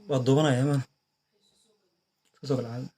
waad duubanaya maan kasoo kala caadi.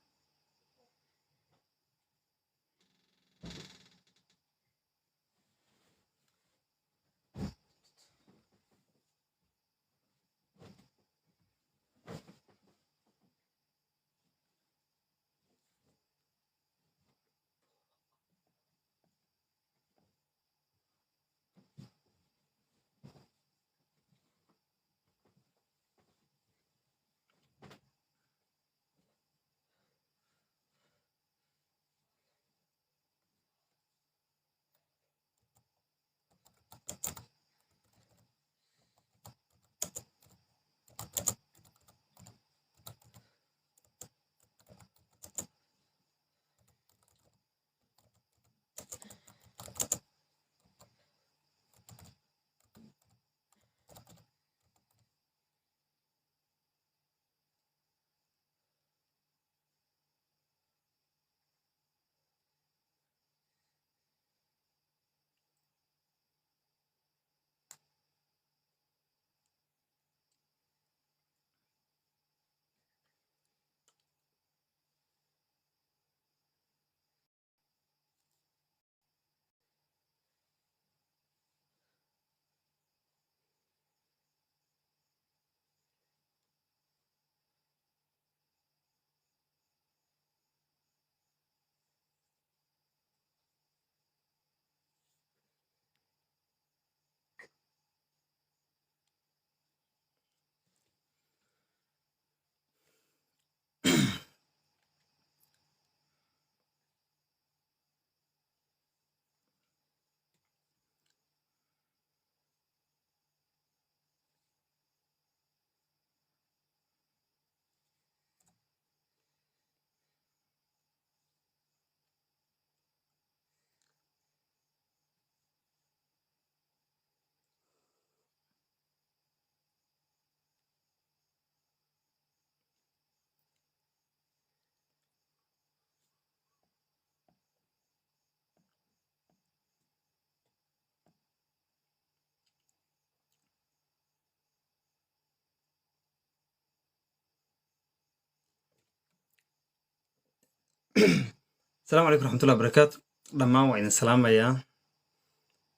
السلام عليكم ورحمة الله وبركاته. dhammaan waa idin salaamayaa.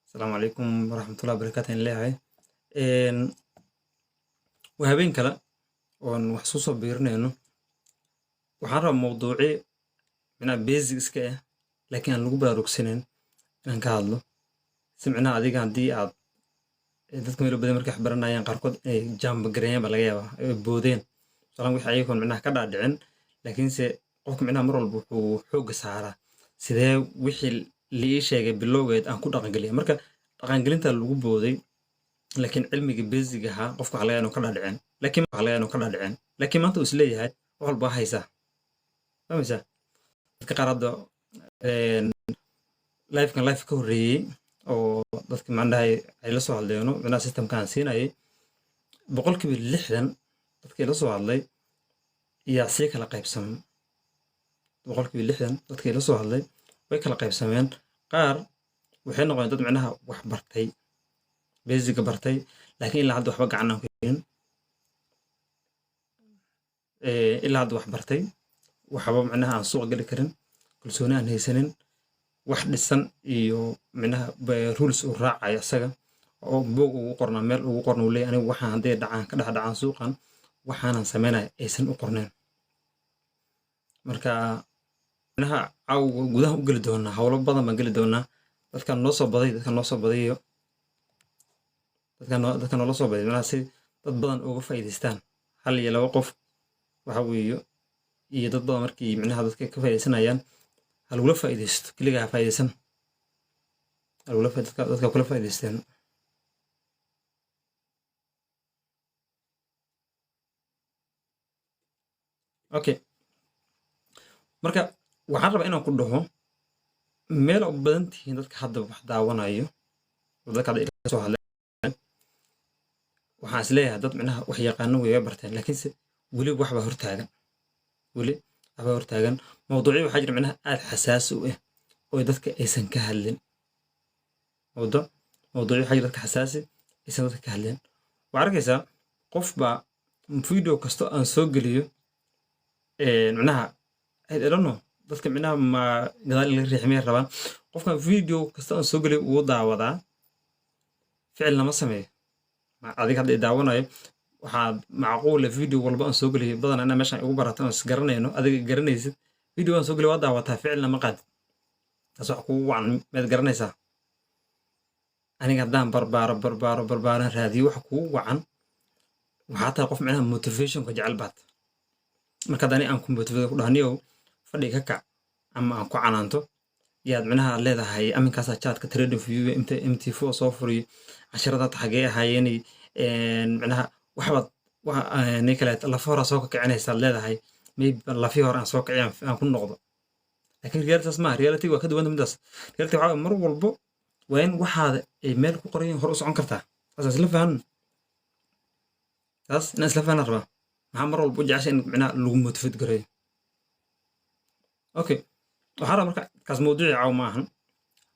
asalaamu calaykum waraxmatullahi wabarakaatu in leeyahay. waa habeen kale oon wax soo biirinayno. waxaan rabaa mawduuci micnaha basic iska ah laakiin aan lagu baraarugsanayn inaan ka hadlo si micnaha adiga haddii aad dadka meelo badan markay wax baranayaan qaarkood inay jaambagarayaan baa laga yaabaa ay boodeen salaan wixii ayagoon micnaha ka dhaadhicin laakiinse qofka micnaha mar walba wuxuu xoogga saaraa sidee wixii la ii sheegay bilowgeed aan ku dhaqangeliya marka dhaqangelinta lagu booday laakiin cilmiga basic ahaa qofka waxaa laga yaabaa inuu ka dhaadhicin laakiin maanta uu is leeyahay wax walba waa haysaa fahmaysaa dadka qaar hadda lifekan life ka horreeyey oo dadka macnaha ay la soo hadleeno micnaha systemkaan siinayay 60% dadkii la soo hadlay yaa sii kala qaybsamay 60% dadkii la soo hadlay way kala qaybsameen qaar waxay noqdeen dad micnaha wax bartay basic bartay laakiin ilaa hadda waxba gacan aan ku helin ilaa hadda wax bartay waxba micnaha aan suuq gali karin kalsooni aan haysanin wax dhisan iyo micnaha rules uu raacayo isaga oo boog ugu qornaa meel ugu qorna uu leeyahay anigu waxaan hadday dhacaan ka dhex dhacaan suuqan waxaanan sameynaya aysan u qorneen marka micnaha caw gudaha u geli doonaa howlo badan baan geli doonaa dadkan noo soo baday dadka noola soo baday micnaha si dad badan uga faa'iidaystaan hal iyo laba qof waxa weeyo iyo dad badan markii micnaha dadka ka faa'iidaysanayaan halugula faa'iidaysto keligaa ha faa'iidaysan dadka kula faa'iidaysteen okay marka waxaan rabaa inaan ku dhaho meel u badan tihiin dadka hadda wax daawanayo dadka hadda ila soo hadleen waxaan is leeyahay dad micnaha wax yaqaano way barteen laakiinse weli waxbaa hortaagan mawduucyo waxaa jira micnaha aad xasaasi u ah oo dadka aysan ka hadlin mawduucyo waxaa jira dadka xasaasi aysan dadka ka hadlin waxaa arkaysaa qof baa video kasto aan soo geliyo micnaha I don't know dadka micnaha ma gadaal in la riixmay rabaan qofkan video kasta aan soo geliyo uu daawadaa ficil lama sameeyo adiga hadda daawanayo waxaad macquul video walba aan soo geliyo badan ana meeshan ugu barato aan isgaranayno adiga garanaysid video aan soo geliyo waa daawataa ficil lama qaad taas wax kugu wacan meed garanaysaa aniga haddaan barbaaro raadiyo wax kugu wacan waxaa tahay qof micnaha motivation ka jecel baad marka dani aan ku motivate ku dhahniyo fadhi ka kac ama aan ku canaanto yaad micnaha leedahay aminkaas chat-ka trading view MT4 soo furiyo casharada xagee ahaayeen micnaha waxbaad waxa kale la fora soo kacinaysa leedahay maybe la fi hor aan soo kiciyaan aan ku noqdo laakiin reality waa ka duwan midaas reality waxa mar walbo waa in waxaad ay meel ku qoran hor u socon kartaa taas la fahmo taas in isla fahmo rabaa maxaa mar walbo jeceshay in micnaha lagu motivate gareeyo okay waxaa rabaa marka kaas mawduuci caaw maahan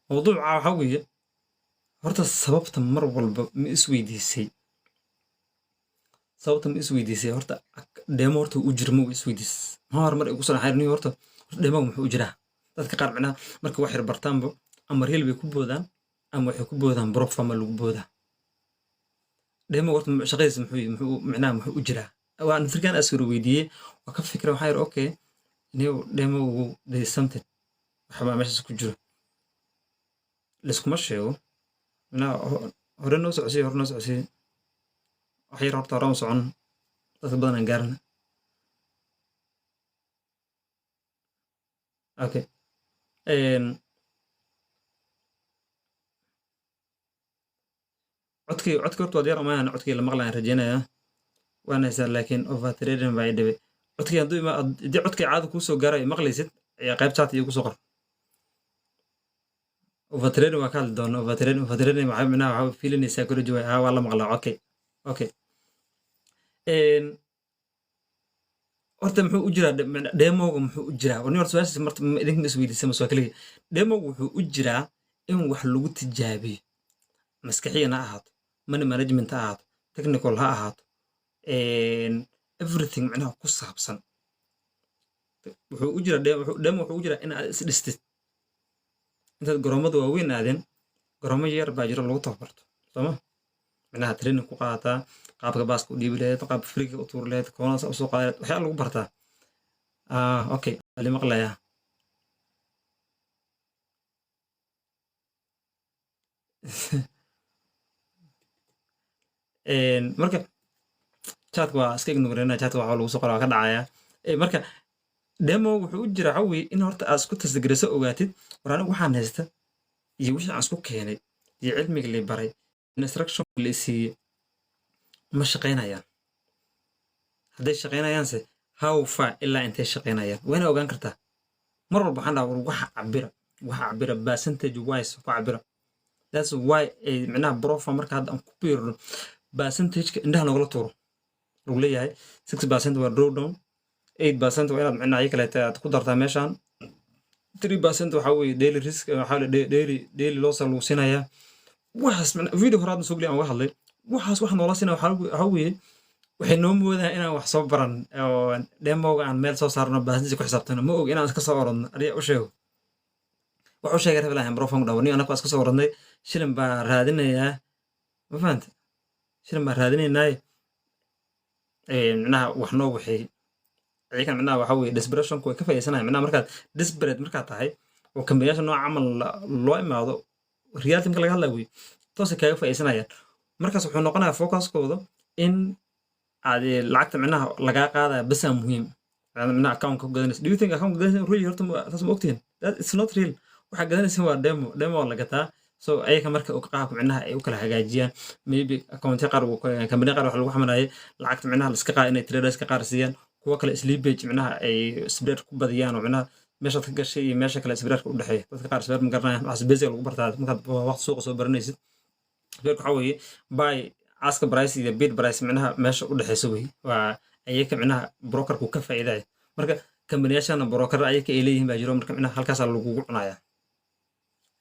mawduuca waxa weeye horta sababta mar walba ma isweydiisay horta demo horta u jirmo isweydiis ma hormar igu soo xariirniyo horta demo muxuu u jiraa dadka qaar micnaha marka wax yar bartaanba ama reel bay ku boodaan ama waxay ku boodaan profile lagu boodaa demo horta shaqadiisa muxuu u jiraa waan firkaan asir weydiiyey waa ka fikra waxaa yar okay new demo there is something waxba meesha ku jiro liskuma sheego hore noo socosii wax yar horta hore socon dadka badan aan gaarna okay codkii horta waa diyaar umayaan codkii la maqlayaan rajeynayaa waana haysaa laakiin overtrading baa i dhibay codkii haddii codkii caadi kuu soo gaarayo maqlaysid ayaa qayb chat iyo kusoo qor overtrading waa ka hadli doona overtrading waxaa micnaha waxaa fiilinaysaa kula jawaay waa la maqlaa okay horta muxuu u jiraa demoga muxuu u jiraa warni horta su'aashaas marta idinka isweydiisay masoo kaliya demoga wuxuu u jiraa in wax lagu tijaabiyo maskaxiyan ha ahaato money management ha ahaato technical ha ahaato everything micnaha ku saabsan wuxuu u jiraa demo wuxuu u jiraa in aad isdhistid intaad garoomada waaweyn aadeen garoomo yar baa jiro lagu tababarto sooma micnaha training ku qaadataa qaabka baaska u dhiibi lahayd qaabka friga u tuuri lahayd koonaas u soo qaadi lahayd waxyaa lagu bartaa okay ali maqlayaa marka chatka waa iska ignoreynaa chatka waxaa lagu soo qoraa ka dhacayaa marka demo wuxuu u jiraa waxa weeye in horta aad isku tasgariso ogaatid war anigu waxaan haysta iyo wixii aan isku keenay iyo cilmiga la baray instruction la siiyey ma shaqaynayaan hadday shaqaynayaanse how far ilaa intay shaqaynayaan waa ina ogaan kartaa mar walba waxaan dhaha waxa cabira percentage wise ku cabira that's why micnaha profa marka hadda aan ku biirno percentage-ka indhaha nogala tuuro lagu leeyahay 6% waa drawdown 8% waa inaad micnaha kaleeta aad ku dartaa meeshaan 3% waxaa weeye daily risk waxaa daily loss lagu siinayaa waxaas video horaadna soo geliya aan uga hadlay waxaas wax noola siinaya waxaa weeye waxay noo moodaan inaan wax soo baran oo demoga aan meel soo saarno baasnisi ku xisaabtano ma og inaan iska soo orodno adiga u sheego wax u sheegay rabelahan profong dhawani anaku iska soo orodnay shilin baa raadinayaa ma fahanta shilin baa raadinaynaa micnaha wax noo waxay ayakan micnaha waxaa weeye desperationku way ka faa'iidaysanayaan micnaha markaad desperate markaad tahay oo kambiyaasha nooca camal loo imaado reality marka laga hadlaya wey toosay kaaga faa'iidaysanayaan markaas wuxuu noqonayaa focuskooda in aad lacagta micnaha lagaa qaadaya basaa muhiim micnaha account ka gadanaysa do you think account gadanaysa really horta taas ma ogtihin that it's not real waxaa gadanaysa waa demo waa la gataa so ayaka marka qaabka micnaha ay u kala hagaajiyaan maybe accountya qaar kambaniya qaar wax lagu xamanayay lacagta micnaha la iska qaada inay traderska qaar siiyaan kuwa kale sleepage micnaha ay spread ku badiyaan oo micnaha meeshaad ka gashay iyo meesha kale spreadka u dhexeeya dadka qaar spread ma garanayaan waxaas basic lagu bartaa markaad waqti suuqa soo baranaysid spreadka waxaa weeye buy ask price iyo bid price micnaha meesha u dhexeysa wey waa ayaka micnaha brokerku ka faa'iidaya marka kambaniyashana broker ayaka ay leeyihiin baa jiro marka micnaha halkaasaa lagugu cunayaa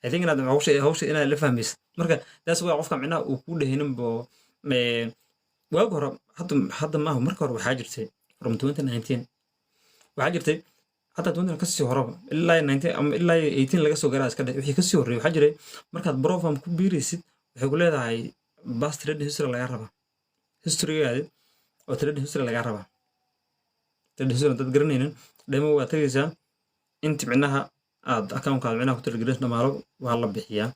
I think inaad hawsha inaad la fahmaysid marka taas waa qofka micnaha uu ku dhehinin bo waag hore hadda maaha marka hore waxaa jirtay from 2019 waxaa jirtay حتى 20 kasii horaba ilaa 19 ama ilaa 18 laga soo garaa iska dhig wixii kasii horreeyay waxaa jiray markaad profam ku biiraysid waxay ku leedahay past trading history laga rabaa historygaadi oo trading history laga rabaa trading history dad garanaynin demo waa tagaysaa inta micnaha aad account-kaada micnaha ku tirgelin dhamaalo waa la bixiyaa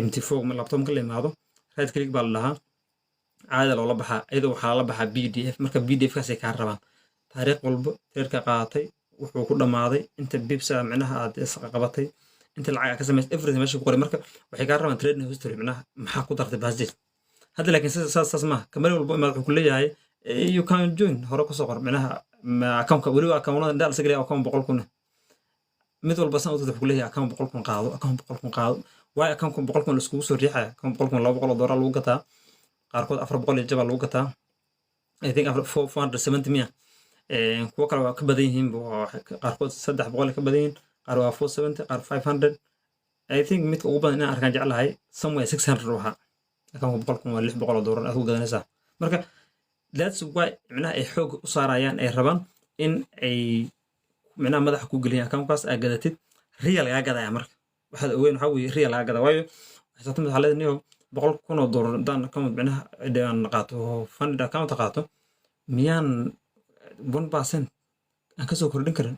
MT4 ma laptop ka leeyahay right click baa la dhahaa caada loola baxaa iyadoo waxaa la baxaa PDF marka PDF kaas ay ka rabaan taariikh walba tirka qaatay wuxuu ku dhamaaday inta bibsa micnaha aad qabatay inta lacag ka samaysay everything meesha ku qoray marka waxay ka rabaan trading history micnaha maxaa ku dartay baasjid hadda laakiin saas ma kamar walba imaad wuxuu ku leeyahay you can join hore ku soo qor micnaha account-ka waliba account-nada inta la sagalay account 100 kun mid walba san wuxuu ku leeyahay account 100 kun qaado account 100 kun qaado way account 100 kun isku soo riixaya account 100 kun $200 lagu gataa qaarkood 400 jaba lagu gataa I think 470 kuwa kale waa ka badan yihiin qaarkood 300 ka badan yihiin qaar waa 470 qaar 500 I think midka ugu badan inaan arkaan jeclahay somewhere 600 waxa account 100 kun waa $600 aad ku gadanaysaa marka that's why micnaha ay xoog u saarayaan ay rabaan in ay micnaha madaxa ku geliyaan account-kaas aad gadatid real laga gadaya marka waxaad ogeyn waxa weeye real laga gada waayo xisaabtan waxa leedahay $100,000 dan account micnaha aan qaato funded account qaato miyaan 1% aan ka soo kordhin karin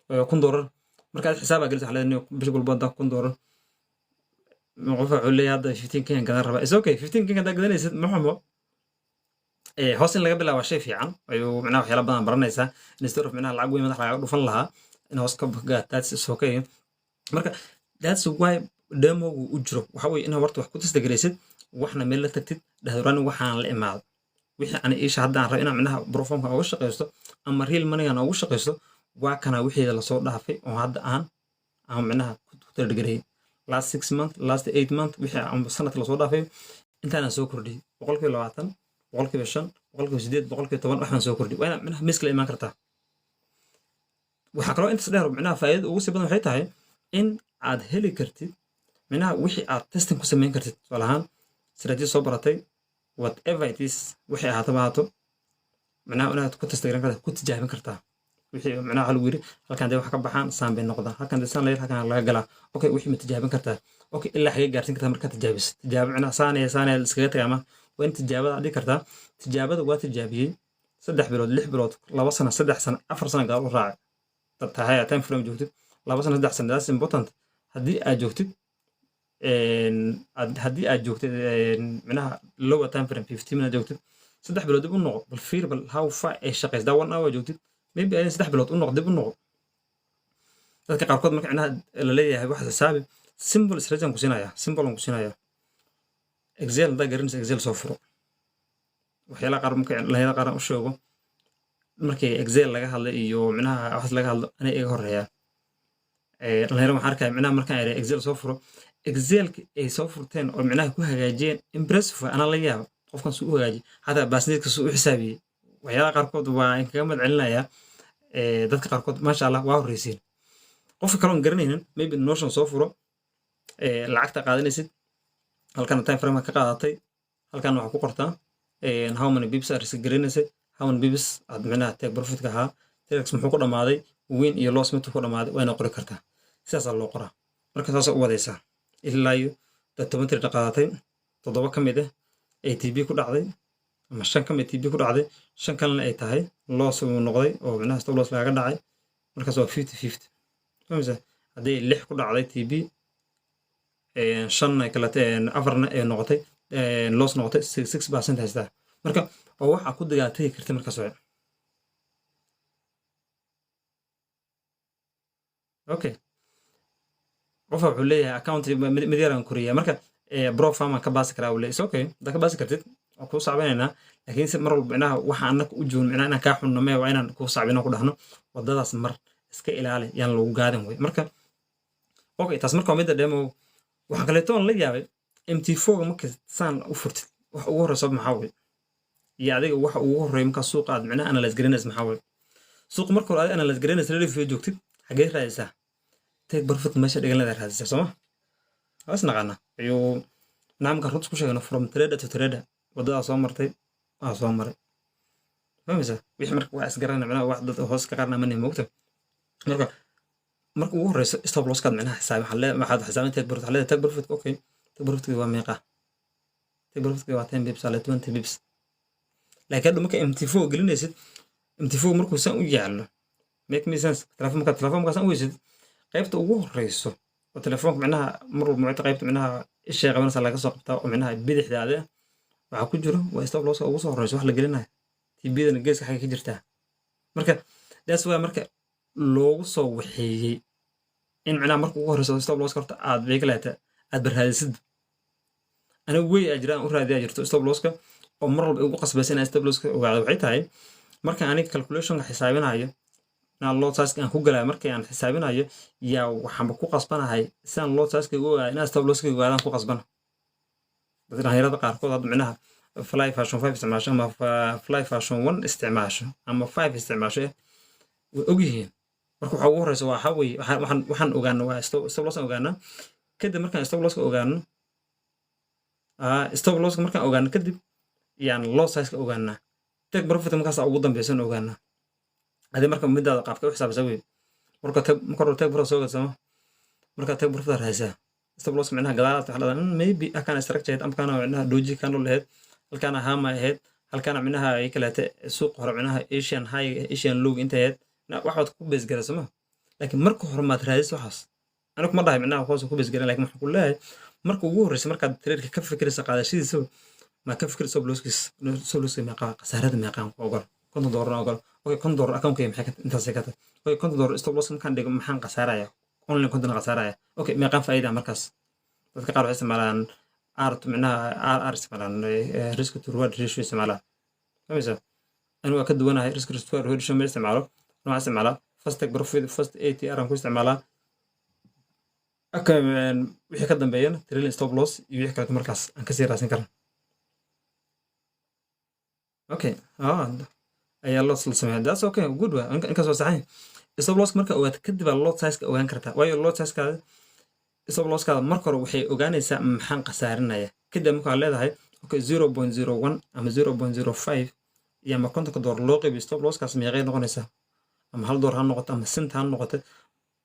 $1,000 marka xisaab aad gelisaa leedahay bish walba $1,000 qof wuxuu leeyahay hadda 15k aan gadan rabaa is okay 15k aad gadanaysid ma xumo hoos in laga bilaabo shay fiican ayuu micnaha waxyaalo badan baranaysaa instead of micnaha lacag weyn madax laga dhufan lahaa in hoos ka gaad that's okay marka that's why demo u jiro waxa weeye inaad horta wax ku testgaraysid waxna meel la tagtid dhahduraan waxaan la imaado wixii aan iisha hadda aan rabo inaan micnaha profomka uga shaqeysto ama real money aan uga shaqeysto waa kana wixii la soo dhaafay oo hadda aan micnaha ku testgaray last 6 months last 8 months wixii aan sanadka la soo dhaafay intaan soo kordhiyay 20% 5% 8% 10% waxaan soo kordhiyay waa micnaha miskala imaan kartaa waxa kaloo inta dheer micnaha faa'iido ugu sii badan waxay tahay in aad heli kartid micnaha wixii aad testing ku sameyn kartid walahan strategy soo baratay whatever it is wixii ahaato micnaha inaad ku test garan kartaa ku tijaabin kartaa wixii micnaha hal wiiri halkan day wax ka baxaan saambay noqdaan halkan day saan leeyahay halkan laga galaa okay wixii ma tijaabin kartaa okay ilaa xagee gaarsin kartaa marka tijaabis tijaabo micnaha saanaya iskaga tagama waa in tijaabada dhigi kartaa tijaabada waa tijaabiyey 3 bilood 6 bilood 2 sano 3 sano 4 sano gaar u raacay tahay time frame joogtid 2 sano 3 sano that's important haddii aad joogtid haddii aad joogtid micnaha lower time frame 15 minutes joogtid 3 bilood dib u noqo bal fiir bal how far ay shaqeysdaa 1 hour joogtid maybe ay 3 bilood u noqo dib u noqo dadka qaarkood marka micnaha la leeyahay wax xisaabi simple strategy ku siinaya simple ku siinaya Excel da garanaysa Excel soo furo waxyaalaha qaar marka la qaar u sheego markii Excel laga hadlay iyo micnaha wax laga hadlo anay iga horeeya dhalinyaro waxaan arkay micnaha markaan ay Excel soo furo Excel ay soo furteen oo micnaha ku hagaajiyeen impressive ana la yaabo qofkan soo hagaaji hada baasneedka soo xisaabiyay waxyaalaha qaarkood waa in kaga mad celinaya dadka qaarkood ma sha Allah waa horeysiin qofka kale oo garanaynin maybe notion soo furo lacagta qaadanaysid halkan time frame ka qaadatay halkan waxa ku qortaa how many bips are risgareynaysa how many bips aad micnaha take profit ka ahaa tax muxuu ku dhamaaday win iyo loss muxuu ku dhamaaday waa inaad qori kartaa sidaas loo qoraa marka saas u wadaysaa ilaa iyo 10 qaadatay 7 ka mid ah ATB ku dhacday ama 5 ka mid ATB ku dhacday 5 kalena ay tahay loss uu noqday oo micnaha stop loss laga dhacay markaas waa 50-50 fahmaysa haddii 6 ku dhacday TB 5 kala afarna ay noqotay loss noqotay 6% haystaa marka oo waxa ku dagaatay kartay marka soo okay qof wuxuu leeyahay account mid yar aan kuriyaa marka bro farmer ka baasi karaa wala is okay da ka baasi kartid oo ku saabeynaa laakiin si mar walba inaha waxa anaka u joon inaan ka xunno waa inaan ku saabino ku dhaxno wadadaas mar iska ilaali yaan lagu gaadin way marka okay taas marka mid demo waxa kale toon la yaabay MT4 marka saan u furtid wax ugu horeyso maxaa way iyo adiga waxa ugu horeeyo marka suuqa aad micnaha analyze garanays maxaa way suuq marka hore aad analyze garanays review joogtid xagee raadaysaa take profit meesha dhigan la raadaysaa soo ma asna qana ayuu naamka runta ku sheegno from trader to trader wadada soo martay soo maray fahmaysaa wixii marka waa isgarana micnaha wax dad hoos ka qaarna manay moogta marka ugu horeyso stop losskaad micnaha xisaabi waxaad xisaabin take profit waxaa leedahay take profit okay take profit waa meeqa take profit waa 10 pips ale 20 pips laakiin hadda marka MT4 gelinaysid MT4 markuu san u yaallo make me sense telefoonka san u weysid qaybta ugu horeyso oo telefoonka micnaha mar walba mucta qaybta micnaha ishay qabanaysa laga soo qabtaa oo micnaha bidixdaada waxaa ku jiro waa stop losska ugu soo horeyso wax la gelinayo tibiyadana geeska xagga ka jirtaa marka that's why marka loogu soo waxeeyey in micnaha marka ugu horeyso stop losska horta aad beegalata aad barhaadisid aniga wey ajiraan u raadiyaa jirto stop losska oo mar walba ugu qasbaysa inaan stop losska ogaado waxay tahay marka aniga calculationka xisaabinayo inaan load size aan ku galayo markii aan xisaabinayo yaa waxaanba ku qasbanahay sidaan load size ugu ogaado inaan stop losska ogaadaan ku qasbana dadka dhalinyarada qaarkood hadda micnaha fly fashion 5 isticmaasho ama fly fashion 1 isticmaasho ama 5 isticmaasho way ogyihiin marka waxa ugu horeysa waxa weeye waxaan ogaano waa stop loss ogaana kadib markaan stop losska ogaano stop losska markaan ogaano kadib yaan load size ka ogaana take profit markaas ugu dambaysan ogaana hadii marka midaada qaabka u xisaabsan weey marka take profit soo gadsamo marka take profit raaysa stop loss micnaha gadaal waxa la maybe akan structure am kana micnaha doji kan loo leeyahay halkana hama ahayd halkana micnaha ay kala tahay suuq hore micnaha Asian high Asian low inta ahayd waxaad ku bees garasama laakiin marka hore maad raadis waxaas anigu ma dhahay micnaha hoos ku bees garan laakiin waxaan ku leeyahay marka ugu horeysa marka trade ka fikiraysa qaadashadiisa ma ka fikir stop losska ma qasaarada ma qaan ogol konton doolar ogol okay konton doolar account kay maxay intaas ka tahay okay konton doolar stop loss kan dhigo maxaan qasaaraya online konton qasaaraya okay ma qaan faa'iido markaas dadka qaar waxay isticmaalaan art micnaha isticmaalaan risk to reward ratio isticmaalaan fahmaysa anigu ka duwanahay risk to reward ratio ma isticmaalo nooca isticmaala first take profit first ATR aan ku isticmaalaa wixii ka dambeeyana trailing stop loss iyo wixii kale markaas aan ka sii raadsan karnaa okay ayaa loss la sameeyaa that's okay good way inka soo saxay stop loss marka ogaad kadib load size ka ogaan kartaa waayo load size ka stop loss ka marka hore waxay ogaanaysaa maxaan qasaarinaya kadib marka aad leedahay okay 0.01 ama 0.05 iyo ma kontonka door loo qaybiyo stop loss kaas meeqay noqonaysaa ama hal door ha noqoto ama cent ha noqoto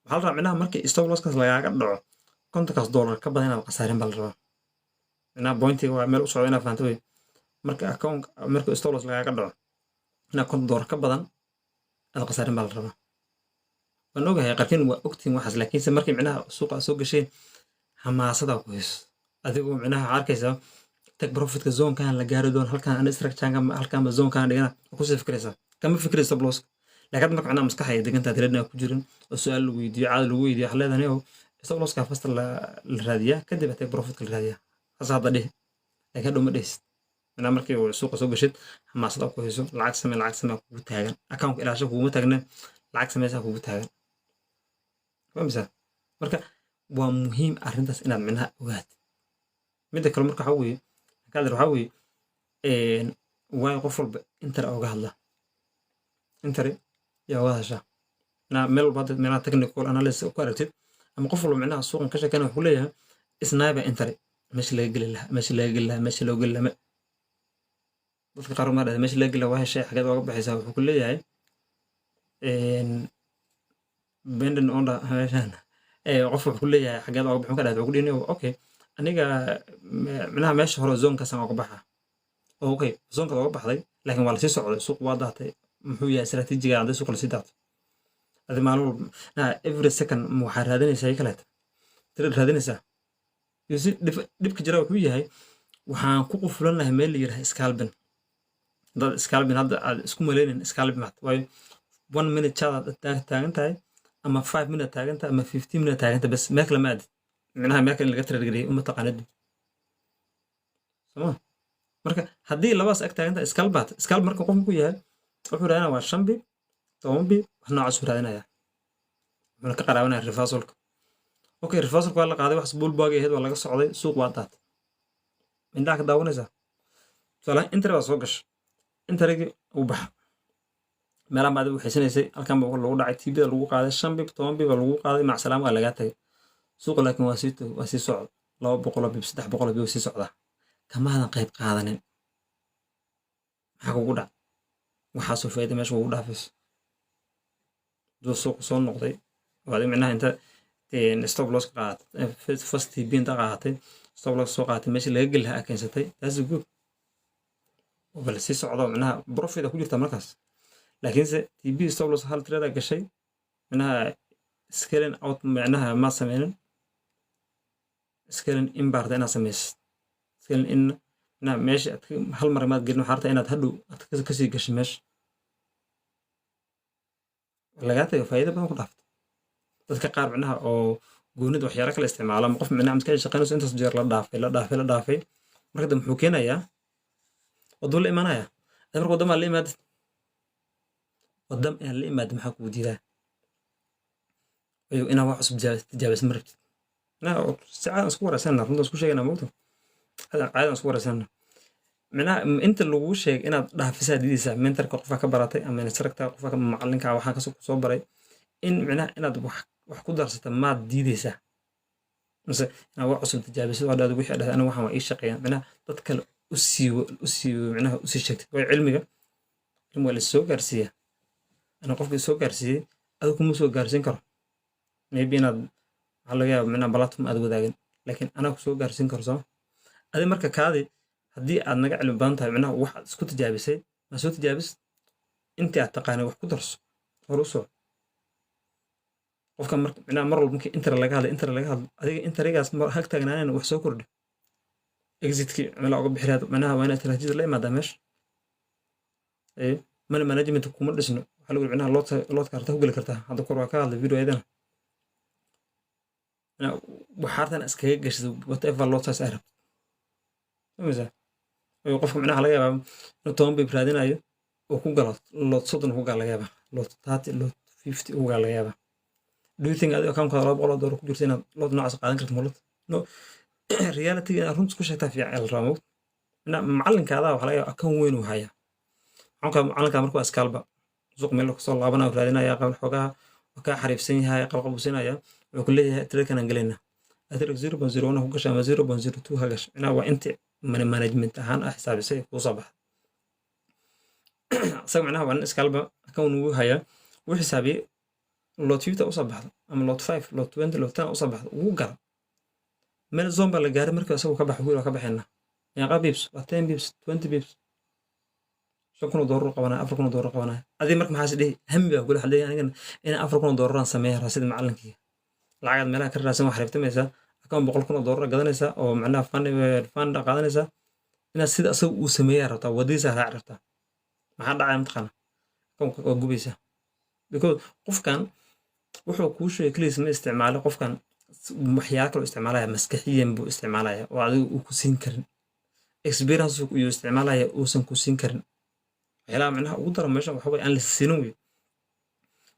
waxaa la rabaa micnaha markii stop loss kaas lagaaga dhaco kontonkaas doolar ka badan inaad qasaarin baa la rabaa micnaha pointiga waa meel u socdo inaad fahanto wey marka account marka stop loss lagaaga dhaco inaad konton doolar ka badan aad qasaarin baa la rabaa waan ogahay qarkin waa ogtiin waxaas laakiinse markii micnaha suuqa soo gasheen xamaasada ku hayso adigoo micnaha arkaysaa take profitka zone kan la gaari doon halkan aan structure halkan ma zone kan dhigana ku sii fikraysaa kama fikraysa stop loss laakiin marka micnaha maskaxayga degantaa trade ku jirin oo su'aal lagu weydiiyo caad lagu weydiiyo wax leedahay oo stop loss ka fast la raadiyaa kadib take profit la raadiyaa hasaada dhih laakiin dhuma dhis micnaha markii uu suuqa soo gashid xamaasada ku hayso lacag samee kugu taagan account ilaasho kugu taagna lacag sameysa kugu taagan فهمت marka waa muhiim arintaas inaad micnaha ogaad mid kale marka waxa weeye kaadar waxa weeye way qof walba inta uga hadla inta yaa uga hadasha na meel walba micnaha technical analysis ku aragtid ama qof walba micnaha suuqan ka shaqeynaya wuxuu leeyahay sniper inta meesha laga geli lahaa meesha loo geli lahaa dadka qaar ma meesha laga geli waa shay xageed uga baxaysa wuxuu ku leeyahay benden onda hawshan qof wuxuu leeyahay xageed uga baxo ka dhaad ugu dhinayo okay aniga micnaha meesha hore zone ka san uga baxa okay zone ka uga baxday laakiin waa la sii socday suuq waa daatay muxuu yahay istaraatiijiga aan suuq la sii daato adi maalmo every second waxa raadinaysaa kale trade raadinaysaa yusi dibka jira wuxuu yahay waxaan ku qufulanahay meel la yiraahdo scalping dad scalping hadda aad isku maleeyeen scalping maad waayo 1 minute chada taagan tahay ama 5 minute taagan tahay ama 15 minute taagan tahay bas meek lama aad micnaha meek in laga trade gareeyo uma taqaanid sama marka haddii labaas ag taagan tahay scalp marka qofku ku yahay wuxuu raadinaa waa 5 bib 10 bib wax noocaas u raadinaya wuxuu ka qaraabanaya reversalka okay reversalka waa la qaaday wax bullbag ahayd waa laga socday suuq waa daad indhaha ka daawanaysa sala inta waa soo gashay inta rigi u bax meelaha maad waxay sanaysay halkan baa lagu dhacay tibida lagu qaaday 5 bib 10 bib lagu qaaday mac salaam waa laga tagay suuqa laakiin waa sii socod 200 bib 300 bib sii socda kama hadan qayb qaadanin maxaa kugu dhac waxaasoo faa'iido meesha kugu dhaafayso duu suuqa soo noqday oo adiga micnaha inta stop loss ka qaadatay first TP inta qaadatay stop loss soo qaadatay meesha laga geli lahaa keensatay that's good oo bal sii socdo micnaha profit ku jirta markaas laakiinse TP stop loss hal trade gashay micnaha scaling out micnaha ma sameynin scaling in baarta inaad samaysid scaling in meesha hal mar maad gelin waxaa rabtaa inaad hadhow aad kasii gashay meesha lagaa tago faa'iido badan ku dhaafto dadka qaar micnaha oo goonida waxyaalo kala isticmaala qof micnaha maskaxda shaqaynayso intaas jeer la dhaafay marka dambe muxuu keenayaa waddo la imaanaya marka waddamaa la imaadid waddam inaan la imaadid maxaa kugu diidaa ayo inaa wax cusub tijaabisan ma rabtid si caadan isku waraysanna runta isku sheegana moogto caadan isku waraysanna micnaha inta lagu sheeg inaad dhaafisaa diidaysaa mentorka qofka ka baratay ama instructor qofka macalinka waxaa kasoo soo baray in micnaha inaad wax ku darsata maad diidaysaa mise inaad wax cusub tijaabisid waa dhaad wixii dhahay aniga waxaan waa ii shaqeeyaan micnaha dad kale u sii micnaha u sii sheegtay way cilmiga waa la soo gaarsiiyaa ana qofka soo gaarsiiyey adigu kuma soo gaarsiin karo maybe inaad waxaa laga yaaba micnaha platform aad wadaagin laakiin anaa ku soo gaarsiin karo soo adi marka kaadi haddii aad naga cilmi badan tahay micnaha wax aad isku tijaabisay ma soo tijaabis intii aad taqaanay wax ku darso hor u soco qofka marka micnaha mar walba markii inter laga hadlo adiga interigaas hag taagnaanayna wax soo kordhi exitkii micnaha uga bixiraad micnaha waa inaad istaraatiijiyada la imaadaa meesha money management kuma dhisno waxaa lagu micnaha loodka harta ku geli kartaa hadda kor waa ka hadlay video ayadana waxaartan iskaga gashado whatever loodsaas ay rabto fahmaysaa ayo qofka micnaha laga yaabaa inuu 10 bib raadinayo oo ku galo lood 30 ku gal laga yaabaa lood 30 lood 50 u gal laga yaabaa do you think account ka $200 ku jirta inaad lood noocaas qaadan karto molad no reality in runta ku sheegtaa fiican raamo macalinkaada waxa laga yaabaa account weyn uu haya macalinka markuu askalba suuq meel ka soo laabanayo raadinaya qaban xogaa ka xariifsan yahay qalqabusinaya wuxuu ku leeyahay trade-kan aan galayna atrek 0.01 ku gashay ama 0.02 ha gashay ina waa inta money management ahaan xisaabisay ku soo baxay asaga macnaha waa iskalba account uu haya wuu xisaabiye lot 50 u soo baxdo ama lot 5 lot 20 lot 10 u soo baxdo uu gal meel zone la gaaray markii asagu ka baxay ka baxayna yaa bips waa 10 bips 20 bips $500 qabanaa $400 qabanaa adii marka maxaa sidii hammi baa kula xalay aniga in $400 aan sameeyo sida macallinkii lacag meelaha ka raadsan wax rabtamaysa account $100 gadanaysa oo macnaha fund qaadanaysa ina sida asagu uu sameeyaa rabtaa wadiisa raac rabtaa maxaa dhacay imtixaan account ka gubaysa because qofkan wuxuu ku sheegay kaliis ma isticmaalo qofkan waxyaalo kale isticmaalaya maskaxiyan buu isticmaalaya oo adigu uu ku siin karin experience uu isticmaalaya uusan ku siin karin waxyaalaha macnaha ugu daro meesha waxa way aan la siinin wey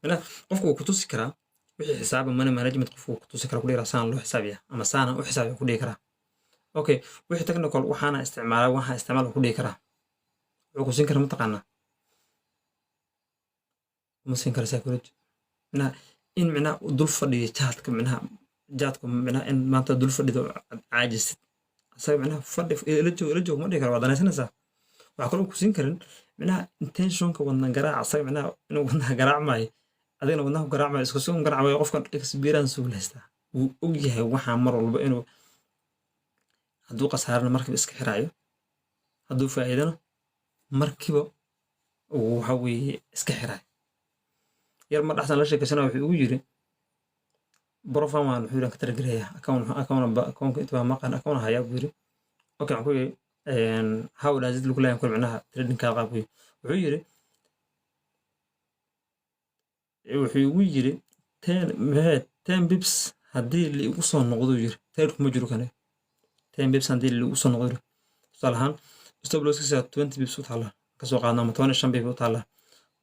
macnaha qofku uu ku tusi karaa wixii xisaab money management qofku uu ku tusi karaa ku dhiraa saan loo xisaabiya ama saan u xisaabiya ku dhigi karaa okay wixii technical waxaana isticmaal ku dhigi karaa wuxuu ku siin karaa mataqaanaa ma siin karaa psychology macnaha in macnaha dul fadhiyo jaadka macnaha in maanta dul fadhido caajisid asaga macnaha fadhi ila joog ma dhigi karo waa danaysanaysaa waxaa kaloo ku siin karin macnaha intentionka wadna garaac asaga macnaha inuu wadnaha garaacmaayo adigna wadnaha garaacmaayo isku soo garaacmaayo qofkan experience uu leystaa wuu og yahay waxaa mar walba inuu hadduu khasaarana markiiba iska xiraayo hadduu faa'iidana markiiba waxa weeye iska xiraayo yar ma dhaxsan la sheekaysana wuxuu ugu yiri profile waan wuxuu ka targereeyaa account inta maqan account haya buu yiri okay wuxuu yiri how does it look like kul macnaha trading ka qaab wuxuu yiri 10 bips haddii la igu soo noqdo yiri trade kuma jiro kana 10 bips haddii la igu soo noqdo salahan stop loss ka 20 bips u taala ka soo qaadna ama 15 bips u taala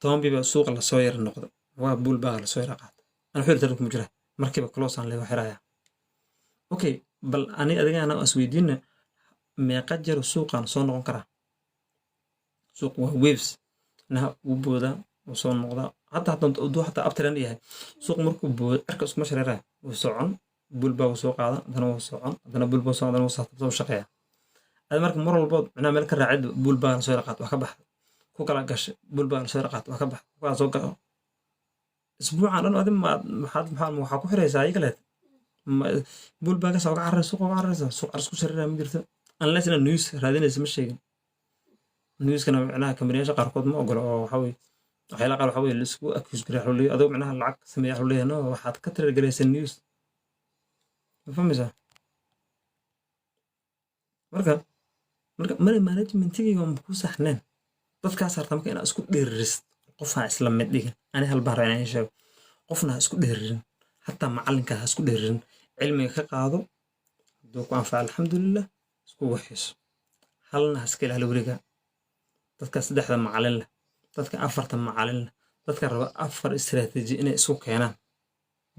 10 bips suuqa la soo yar noqdo waa bull baa la soo yar qaad ana xil trade kuma jira markiiba close aan leeyahay xiraaya okay bal ani adigana asweydiina meeqa jeer suuqan soo noqon karaa suuq waa waves naha uu booda oo soo noqda hatta uptrend yahay suuq markuu boodo cirka isma shareeraa uu socon bulba uu soo qaada hadana uu socon hadana bulba soo shaqeeya ad marka mar walba macnaha meel ka raacid bulba soo qaad wax ka baxay ku kala gashay bul baa soo qaat waa ka bax waa soo galo isbuucan dhan adin waxaa ku xiraysaa ay kaleet bul baa ka soo carray suuqa uga carraysa suuq arsku sariraa ma jirto unless ina news raadinaysa ma sheegin newskana micnaha kambaniyasha qaarkood ma ogolo oo waxa weye waxyaala qaar waxa weye laisku accuse gareeya waxa leeyahay adoo micnaha lacag sameeya waxa leeyahay no waxaad ka tirar garaysa news ma fahmaysaa marka money managementigayga ma ku saxneen dadkaas harta marka inaad isku dheeriris qof ha isla mid dhigin ani hal baan rabaa inaan sheego qofna ha isku dheeririn hataa macalinka ha isku dheeririn cilmiga ka qaado hadduu ku anfaca alxamdulilah isku waxayso halna ha iska ilaali weliga dadka saddexda macalin leh dadka afarta macalin leh dadka raba afar istiraatiiji inay isu keenaan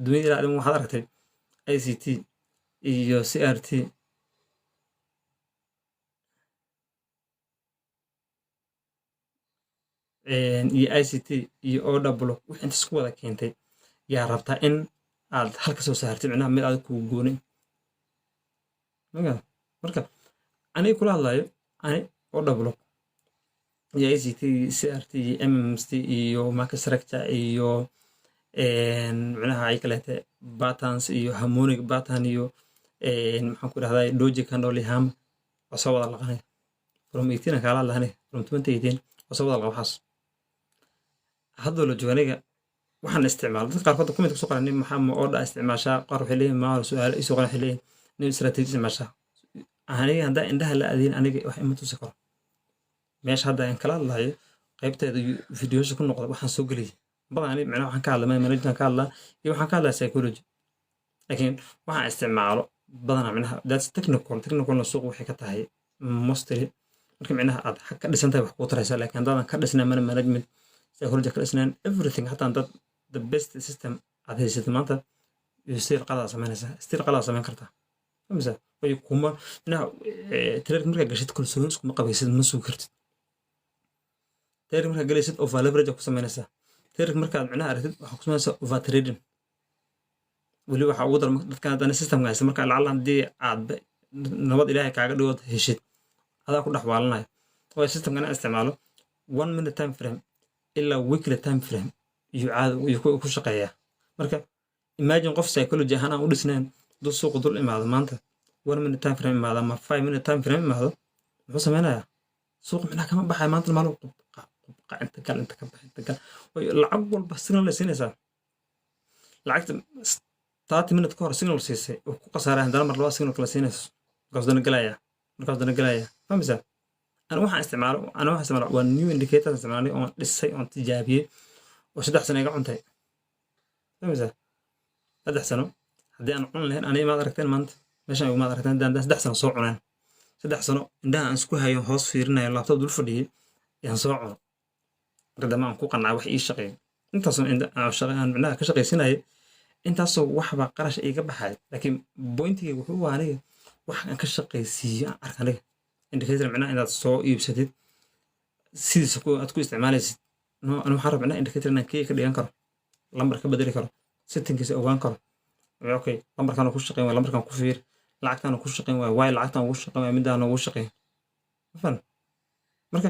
dunyada ilaa dhiman waxaad aragtay ICT iyo CRT iyo ICT iyo OW wixii inta isku wada keentay yaa rabtaa in aad halka soo saartid micnaha mid aad kugu goonay marka aniga kula hadlayo ani OW iyo ICT CRT iyo MMST iyo market structure iyo micnaha ay kaleete patterns iyo harmonic pattern iyo maxaan ku idhahdaa logic and only ham waa soo wada laqanay from 18 kaala hadlahanay from 2018 waa soo wada laqa waxaas haddoo la joogo aniga waxaan isticmaala dadka qaarkood comment kusoo qoran nin maxaa ma order isticmaashaa qaar waxay leeyihin maa su'aalo isoo qoran waxay leeyihin nin strategy isticmaashaa aniga haddaa indhaha la aadin aniga wax ima tusi karo meesha hadda aan kala hadlayo qaybteeda videosha ku noqda waxaan soo geliyay badan ani micnaha waxaan ka hadlaa management ka hadlaa iyo waxaan ka hadlaa psychology laakiin waxaan isticmaalo badanaa micnaha that's technical suuq waxay ka tahay mostly marka micnaha aad xag ka dhisan tahay wax kuu taraysa laakiin haddaadan ka dhisnaa management psychology ka dhisnaan everything hataa dad the best system aad haysatid maanta still qadaa samayn kartaa famisa way kuma micnaha trade markaa gashid kalsooni iskuma qabaysid ma sugi kartid trade markaa galaysid over leverage ku samaynaysaa trade markaad micnaha aragtid waxaa ku samaynaysaa over trading weli waxaa ugu dar dadkan haddana systemka haysta marka lacala haddii aad nabad ilaahay kaaga dhigood heshid adaa ku dhex waalanaya waayo systemka inaan isticmaalo 1 minute time frame ilaa weekly time frame iyo caado iyo ku shaqeeyaa marka imagine qof psychology ahaan aan u dhisnayn dul suuqa dul imaado maanta 1 minute time frame imaado ama 5 minute time frame imaado muxuu sameynayaa suuqa micnaha kama baxaya maanta maalin inta kale inta ka baxay inta kale way lacag walba signal la siinaysaa lacagta 30 minute ka hor signal siisay oo ku qasaaray haddana mar laba signal kala siinayso markaas dana galaya fahmaysaa أنا واحد استعمال ونيو إنديكيتور استعمالي أو لسه أنت جابيه وشدة سنة يقعون تاي فهمت هذا حسنه هذا أنا قلنا هنا أنا ما دركتين مانت مش أنا ما دركتين ده شدة سنة صوعنا شدة سنة ده أنسكوها يوم هاس فيرنا اللابتوب دول فدي يعني صوعنا قد ما أنكو قناع وحي شقي أنت أصلا عند شقي أنا كشقي سنة أنت أصلا وحبة قرش إيه بحاجة لكن بوينتي وهو عليه واحد كشقي سيء أركله indicator معناه إذا soo iibsatid sidiisa aad ku isticmaalaysid أنا waxaan rabnaa indicator inaan key ka dhigan karo lambar ka bedeli karo settingkiisa ogaan karo okay lambarkan ku shaqeyn waa lambarkan ku fiir lacagtan ku shaqeyn waa lacagtan ugu shaqeyn waa midaan ugu shaqeyn faham marka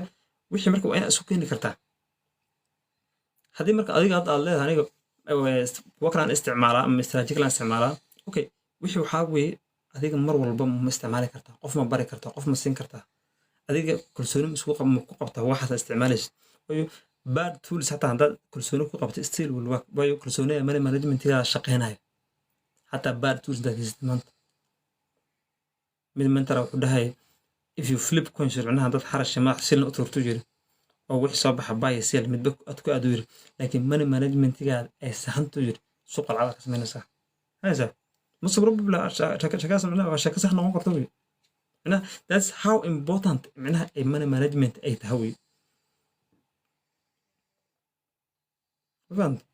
wixii marka waa inaad isu keeni kartaa haddii marka adiga aad leedahay aniga wakan isticmaalaa ama strategy la isticmaalaa okay wixii waxaa weeye adiga mar walba ma isticmaali kartaa qof ma bari kartaa qof ma siin kartaa adiga kalsooni isku qabtaa waxaad isticmaalaysid waayo bad tools hataa haddaad kalsooni ku qabto still will work waayo kalsooniga money managementiga shaqeynayo hataa bad tools that is maanta mid mentara wuxuu dhahay if you flip coins micnaha dad xarash ma silna u turtu jiri oo wixii soo baxa buy sell midba aad ku aad u yiri laakiin money managementiga ay sahantu yiri suuqa lacag ka sameynaysaa haysa مش probably شكاس معناها شكاس إحنا نقول كرتوي معناها that's how important معناها money management أي تهوي فهمت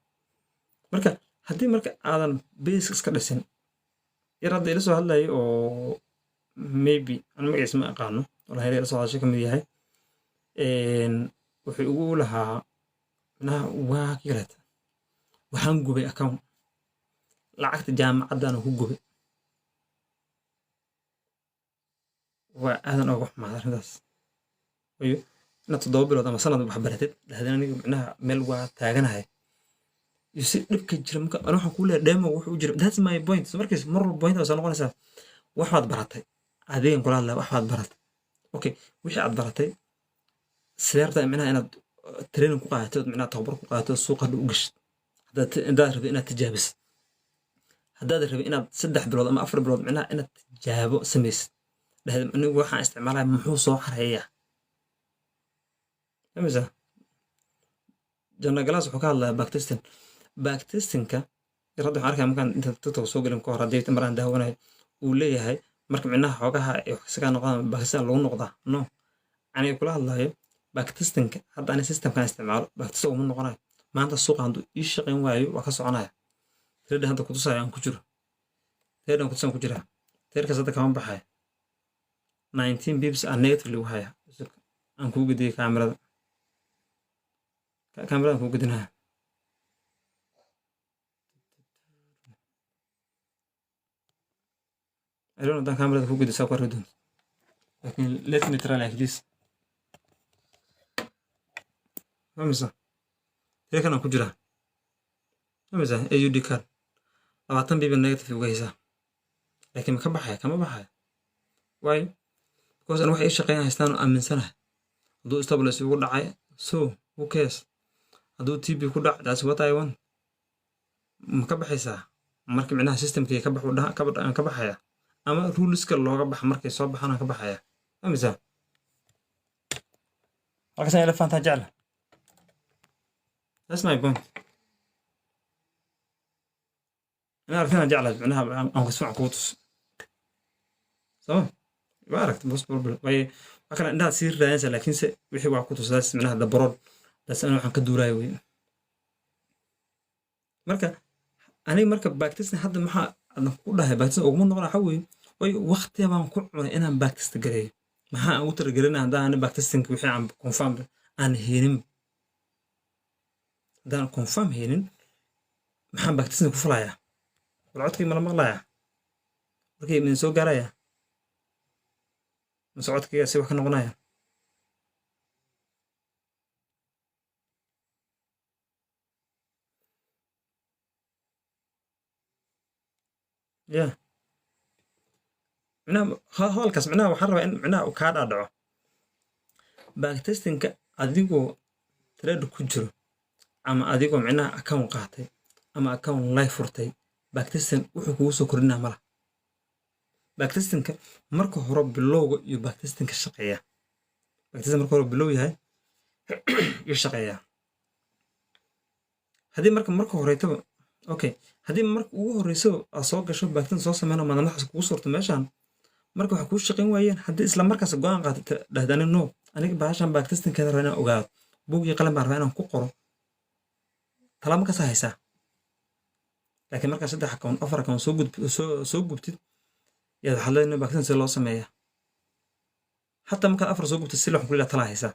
مركا هدي مركا هذا basics كده يرد إلى سؤال هلا أو maybe أنا ما اسمه أقانو ولا هي سؤال شيء كم هي إن وحيقولها معناها واكيلات وحنجو بأكاونت lacagta jaamacadana ku gubay waa aadan uga xumaad arrintaas waayo inaad 7 bilood ama sanad wax baratid dhahdana aniga micnaha meel waa taaganahay you see dhibka jira marka ana waxaan kuu leeyahay demo wuxuu jira that's my point so markiis mar walba point waa noqonaysaa wax baad baratay adigan kula hadlaa wax baad baratay okay wixii aad baratay sideerta micnaha inaad training ku qaadato micnaha tababar ku qaadato suuqa u gashid haddaad rabto inaad tijaabisid haddaad rabto inaad 3 bilood ama 4 bilood micnaha inaad tijaabo samaysid dhahda anigu waxaan isticmaalaya muxuu soo xareeyaa amisa jana galaas wuxuu ka hadlayaa backtestingka radda waxaan arkaya markaan inta tiktok soo gelin ka hor haddii maraan daawanayo uu leeyahay marka micnaha xoogaha isagaa noqdaan backistan lagu noqdaa no aniga kula hadlayo backtestingka hadda ani systemkan isticmaalo backtesting uma noqonayo maanta suuqa hadduu ii shaqayn waayo waa ka soconaya trade hadda kutusaya aan ku jiro trade aan kutusaan ku jiraa tradekas hadda kama baxaya 19 bips aan negatively u haya aan kuu gediyey kaamirada aan kuu gedinaya I don't know haddaan kaamirada kuu gediyo saa ku arki doonto laakiin let me try like this famisa tradekan aan ku jiraa famisa AUD card 20 bib negative uga haysaa laakiin ma ka baxaya kama baxaya why because أنا waxay shaqeyn haystaan oo aaminsanahay hadduu stability ugu dhacay so who cares hadduu TP ku dhac that's what I want ma ka baxaysaa marka micnaha systemkii ka baxu dhaha ka baxaya ama ruleska looga bax markay soo baxaan ka baxaya amisa halkaas ay elephant jecla that's my point أنا عارفين جعلت معناها أنا كسمع كوتس صح ما عرفت بس بروبل وهي أكل عندها تصير رئيسة لكن وحي واحد كوتس داس معناها دبرود داس أنا عن كدوراي وين مركب أنا مركب باكتسني حد محا أنا كلها باكتسني ومن نقرأ حوي وي وقت يا كل أنا باكتست جري محا أوتر جرينا عندها أنا باكتستنج وحي عم كونفام أنا هينم ده كونفام هينم محا باكتستني كفلايا والعودكي ما مقلايا markay min soo gaaraya mas'uudkiga si wax ka noqonaya micnaha halkaas micnaha waxaan rabaa in micnaha uu kaa dhaadhaco backtestingka adigoo trade ku jiro ama adigoo micnaha account qaatay ama account live furtay backtesting wuxuu kugu soo kordhinaa malaha backtestingka marka hore bilowga iyo backtestingka shaqeeya backtesting marka hore bilow yahay iyo shaqeeya haddii marka horeetaba okay haddii marka ugu horeyso aad soo gasho backtesting soo sameyno madaxda kugu suurto meeshan marka waxa kuu shaqeyn waayeen haddii isla markaas go'aan qaadata dhahdana no aniga baashan backtestingkeeda rabaa inaan ogaado buug iyo qalin baan rabaa inaan ku qoro talaabo markaas haysaa laakiin markaa 3 account 4 account soo gubtid يا حلو إنه باكتين سلوا سمية حتى ممكن أفر سوق بتسلح كلها طلع حساب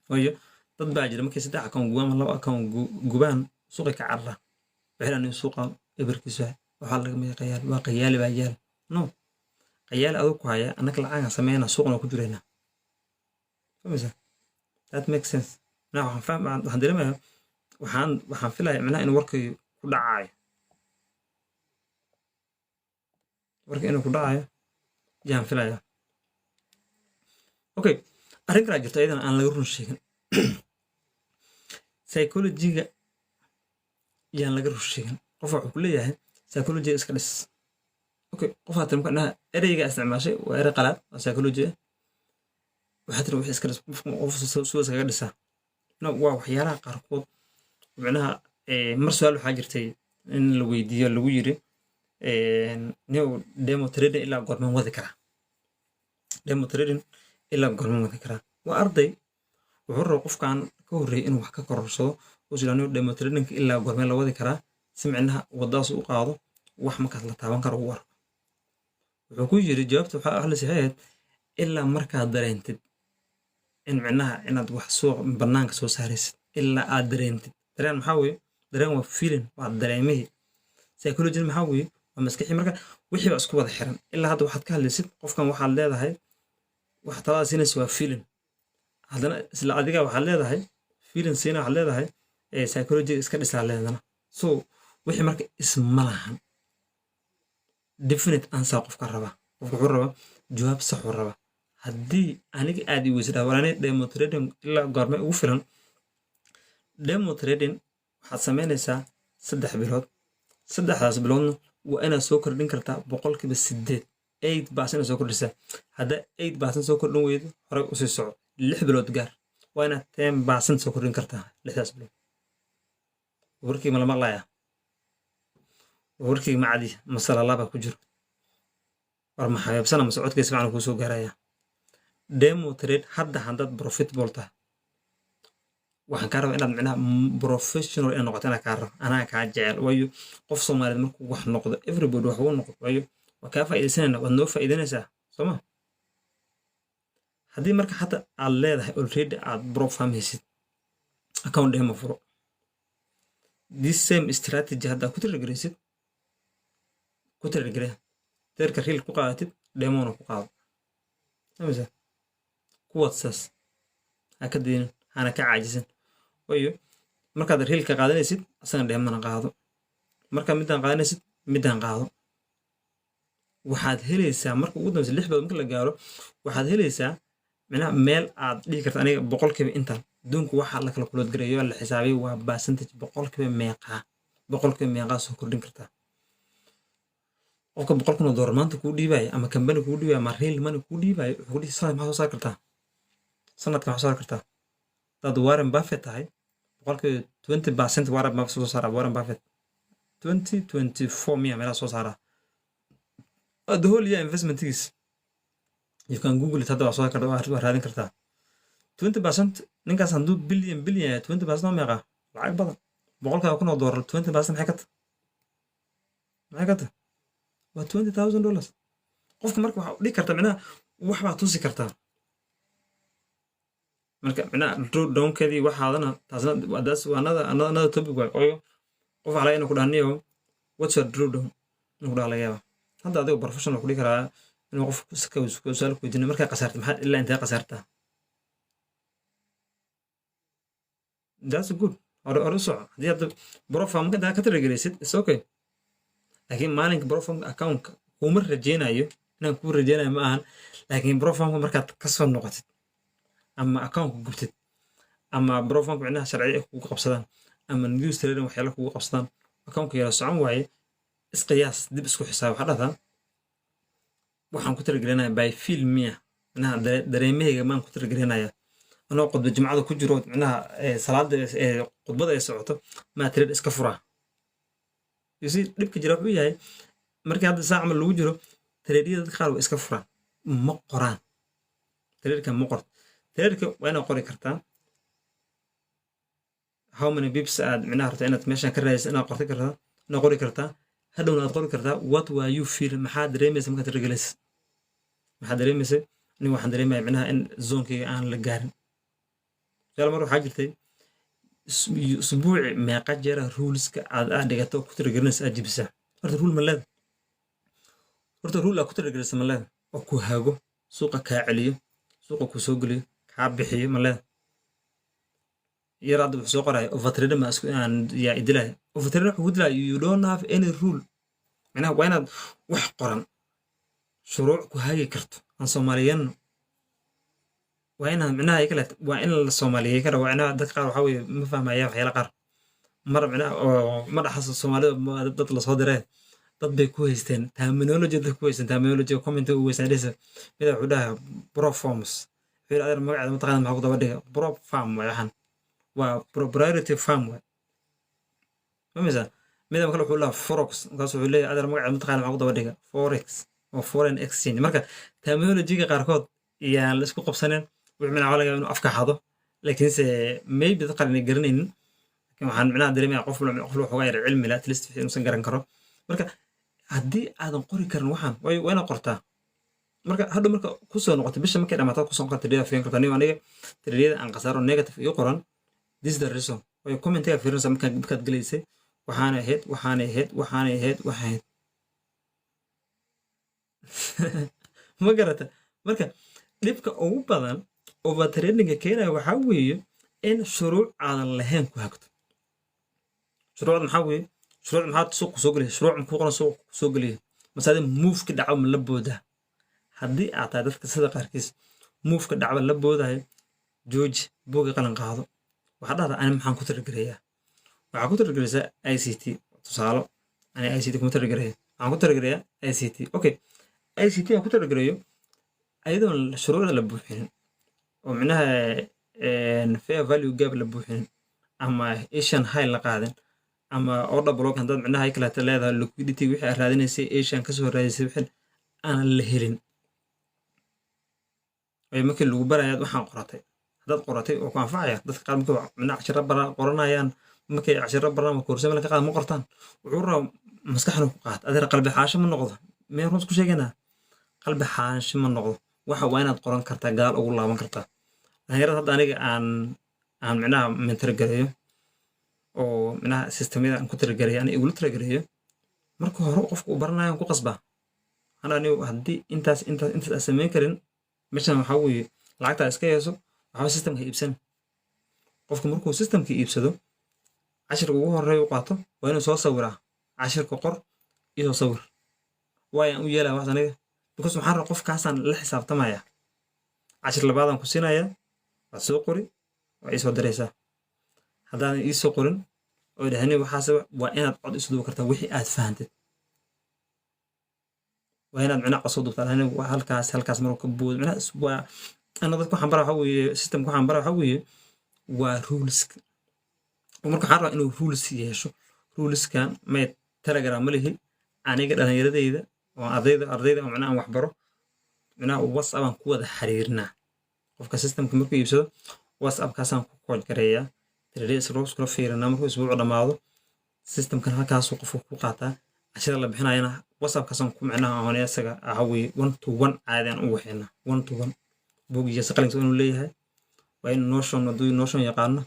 ويا تطبع جل ممكن سدع كون جوان الله كون جوان سوق كعرة بحيث إنه سوق إبركسه وحلق مي قيال وقيال بيال نو قيال أذوق هاي أنا كل عام سمينا سوق نكجرنا فمثلا that makes sense نعم فاهم عندنا ما وحن في لا معناه إنه وركي كل عاي marka inuu ku dhacayo yaan filaya okay arrin kale jirta ayadana aan laga run sheegin psychology-ga yaan laga run sheegin qof wuxuu ku leeyahay psychology iska dhis okay qof aad marka ereyga isticmaashay waa erey qalaad oo psychology waxaad tiri wixii iska dhis qof soo iskaga dhisaa waa waxyaalaha qaarkood macnaha mar su'aal waxaa jirtay in la weydiiyo lagu yiri نيو ديمو تريدين إلا قرمان وذي كرا ديمو تريدين إلا قرمان وذي كرا وأرضي وحر وقف كان كوري إنه وحكا كرسو وزلانيو ديمو تريدين إلا قرمان لوذي كرا سمعناها وداس وقاضو وحمك هلا تابان كروار وحكو يجري جوابته وحا أهل سهايد إلا مركا درينتد إن معناها إن أدوح سوق برنانك سو ساريس إلا أدرينتد درين محاوي درين وفيلين وعد دريميه سيكولوجي محاوي ومسكحي مركا وحي اسكو ودا خيران الا هذا waxaad ka hadlaysid qofkan waxaad leedahay wax talaasiinaysa waa feeling haddana isla adiga waxaad leedahay feelingsina waxaad leedahay psychology iska dhisaa leedana so wixii marka isma lahan definite answer qofka raba qofka wuxuu rabaa jawaab sax uu raba haddii aniga aad i weysadhaa walaanay demo trading ilaa goormay ugu filan demo trading waxaad samaynaysaa 3 bilood 3daas biloodna waa inaad soo kordhin kartaa 8% 8% soo kordhisaa hadda 8% soo kordhin weydo horey usii soco 6 bilood gaar waa inaad 10% soo kordhin kartaa 6daas bilood warkii ma la maqlayaa warkii macadi masala laba ku jiro war ma xaybsana ma socodkiisa fiican ku soo gaaraya demo trade hadda handad profitable tahay waxaan ka rabaa inaad micnaha professional ee noqoto inaa kaa rabo anaa kaa jecel waayo qof Soomaaliyeed markuu wax noqdo everybody wax uu noqdo waayo waa kaa faa'iidaysanayna waad noo faa'iidanaysaa sooma haddii marka hadda aad leedahay already aad profam haysid account demo furo this same strategy hadda ku tiragelisid ku tirageliya teerka riil ku qaadatid demona ku qaado amase kuwaad saas ha ka diinin hana ka caajisan waayo markaad riilka qaadanaysid asagan demona qaado marka midaan qaadanaysid midaan qaado waxaad helaysaa marka ugu dambaysa 6 bilood marka la gaaro waxaad helaysaa micnaha meel aad dhihi karta aniga 100% intaan adduunku waxaa la kala kulood gareeyo la xisaabiyo waa percentage 100% meeqaa soo kordhin kartaa qofka $100 maanta kuu dhiibaya ama kambani kuu dhiibaya ama real money kuu dhiibaya wuxuu ku dhihi sanad maxaa soo saari kartaa sanadka maxaa soo saari kartaa dad Warren Buffett tahay 20% Warren Buffett soo saara Warren Buffett 2024 miya meela soo saara the whole year investment is you can google it hadda waa soo kartaa waa raadin kartaa 20% ninkaas handuu billion 20% oo meeqa lacag badan $100,000 20% maxay ka tahay waa $20,000 qofka marka waxa dhigi kartaa micnaha wax baa tusi kartaa marka micnaha downkeedii waxaadana taasna waa another topic waay ooyo qof waxaa laga inuu ku dhahniyo what's your drawdown inuu ku dhaha laga yaaba hadda adigo professional ku dhigi karaa inuu qof su'aal ku weydiino markaa qasaartay maxaa ilaa intee qasaartaa that's good hore soco haddii hadda profile marka ka tiragelaysid it's okay laakiin maalinka profile accountka kuma rajeynayo inaan kuu rajeynayo ma ahan laakiin profile markaad kasoo noqotid ama account gubtid ama profile micnaha sharciga kugu qabsadaan ama news trading waxyaalo kugu qabsadaan account yara socon waaye isqiyaas dib isku xisaab waxa dhahdaa waxaan ku tiragelinayaa by feel miya micnaha dareemahayga maan ku tiragelinayaa anoo qodba jimcada ku jiro micnaha salaada qodbada ay socoto ma trade iska furaa you see dhibka jira wuxuu yahay markii hadda saac ma lagu jiro tradeeyada dadka qaar way iska furaan ma qoraan tradeeka ma qorto tradeeka waa inaad qori kartaa how many pips aad micnaha rabtaa inaad meeshan ka raadaysa inaad qorti kartaa inaad qori kartaa hadhowna aad qori kartaa what were you feel maxaa dareemaysa markaad tradegelaysa maxaa dareemaysa aniga waxaan dareemaya micnaha in zoonkeyga aan la gaarin yaal mar waxaa jirtay usbuuci meeqa jeera ruleska aad dhigato ku tiragelinaysa aad jibisaa horta rule ma leeda horta rule aad ku tiragelinaysa ma leeda oo ku hago suuqa kaa celiyo suuqa ku soo geliyo kaa bixiyo ma leeda yar hadda wuxuu soo qoraya overtrade ma isku aan yaa idilaya overtrade wuxuu ku dilaya you don't have any rule macnaha waa inaad wax qoran shuruuc ku hagi karto aan Soomaaliyeedna waa inaad micnaha kale waa in la Soomaaliyeey kara waa inaad dadka qaar waxa weeye ma fahmayaan waxyaalo qaar mar micnaha oo ma dhaxaso Soomaalida dad la soo diray dad bay ku haysteen terminology comment u weysaadaysa mid wuxuu dhahay proforms fiir adeer magaceeda mataqaan maxaa ku daba dhiga prop farm waxaan waa proprietary farm mamisa mid kale wuxuu lahaa forex kaas wuxuu leeyahay adeer magaceeda mataqaan maxaa ku daba dhiga forex oo foreign exchange marka terminology-ga qaarkood iyaan la isku qabsaneen wuxuu micnaha laga inuu afka xado laakiinse maybe dad qaar inay garanaynin laakiin waxaan micnaha dareemayaa qof wuxuu yar cilmi la at least inuusan garan karo marka haddii aadan qori karin waxaan waa inaad qortaa marka hadhow marka kusoo noqotay bisha markay dhamaato kusoo noqotay tradeada fiirin kartaa aniga tradeada aan khasaaro negative iyo qoran this is the reason way commentiga fiirinaysa markaad gelaysay waxaanay ahayd ma garata marka dhibka ugu badan overtradingka keenaya waxaa weeye in shuruuc aadan lahayn ku hagto. shuruucda maxaa weeye shuruuc maxaa suuq soo geliya shuruuc muxuu qoran suuq soo geliya masaada muufka dhaco ma la boodaa haddii aad tahay dadka sida qaarkiis muufka dhacba la boodayo jooji buuga qalan qaado waxaa dhahda ani maxaan ku targareeyaa waxaa ku targareysaa ICT tusaalo ani ICT kuma targareeya waxaan ku targareeyaa ICT okay ICT aan ku targareeyo ayadoon shuruucda la buuxinin oo micnaha fair value gap la buuxinin ama Asian high la qaadin ama order block haddaad micnaha ay kala leedahay liquidity wixii aad raadinaysay Asian ka soo raadisay wixii aan la helin ay markii lagu barayaad waxaan qoratay haddaad qoratay oo ku anfacaya dadka qaar markay micnaha cashiro qoranayaan markay cashiro barnaamij koorsada la ka qaad ma qortaan wuxuu rabaa maskaxna ku qaat adeer qalbi xaasho ma noqdo meel ruus ku sheeganaa qalbi xaasho ma noqdo waxa waa inaad qoran kartaa gaal ugu laaban kartaa dhalinyarada hadda aniga aan micnaha mentor gareeyo oo micnaha systemyada aan ku targareeyo ani igula targareeyo marka hore qofku uu baranayo ku qasbaa anigu haddii intaas aan samayn karin meeshan waxaa weeye lacagta iska yeeso waxaa systemka iibsan qofku markuu systemka iibsado cashirka ugu horeeya u qaato waa inuu soo sawiraa cashirka qor iyo sawir waayaan u yeelaa wax aniga because waxaan rabaa qofkaasaan la xisaabtamaya cashir labaadaan ku siinaya waad soo qori waa ii soo diraysaa haddaadan ii soo qorin oo dhahani waxaase waa inaad cod isu duubi kartaa wixii aad fahantid waa inaad micnaha cod soo duubtaa dhahani halkaas maruu ka buudo micnaha waa ana dadku waxaan bara waxaa weeye systemka waxaan bara waxaa weeye waa ruleska marka waxaan rabaa inuu rules yeesho ruleskan may telegram ma lihi aniga dhalinyaradeyda oo ardayda oo micnaha aan wax baro micnaha whatsapp aan ku wada xiriirnaa qofka systemka markuu iibsado whatsapp kaasaan ku kooj gareeyaa traders roos kula fiirinaa markuu isbuucu dhammaado systemkan halkaasuu qofku ku qaataa cashada la bixinayana whatsapp kaasaan ku micnaha ahoonaya isaga aha weye 1-to-1 caadi aan u waxayna 1-to-1 buugiisa qalinka inuu leeyahay waa in notion hadduu notion yaqaano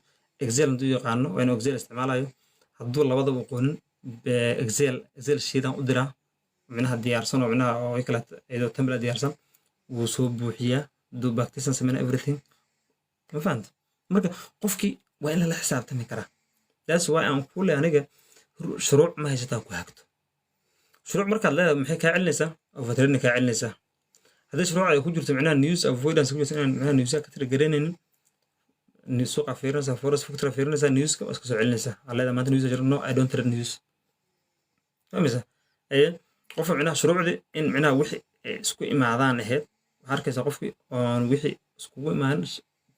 excel hadduu yaqaano waa inuu excel isticmaalayo hadduu labadaba aqoonin excel sheedan u diraa micnaha diyaarsan oo micnaha oo ay kala ayadoo template diyaarsan wuu soo buuxiyaa hadduu bactisan sameyna everything ma fahanta marka qofkii waa in la xisaabtami karaa that's why aan ku leeyahay aniga shuruuc ma haysataa ku hagto shuruuc markaad leedahay maxay kaa celinaysaa overtrading kaa celinaysaa haddii shuruuc ay ku jirto micnaha news avoidance ku jirto inaan micnaha newska ka tiragareenaynin suuqa fiirinaysaa forex factor fiirinaysaa newska waa iska soo celinaysaa waxaa leedahay maanta news jiro no I don't trade news fahmaysa qofka micnaha shuruucdii in micnaha wixii ay isku imaadaan ahayd waxaa arkaysaa qofkii oon wixii iskugu imaan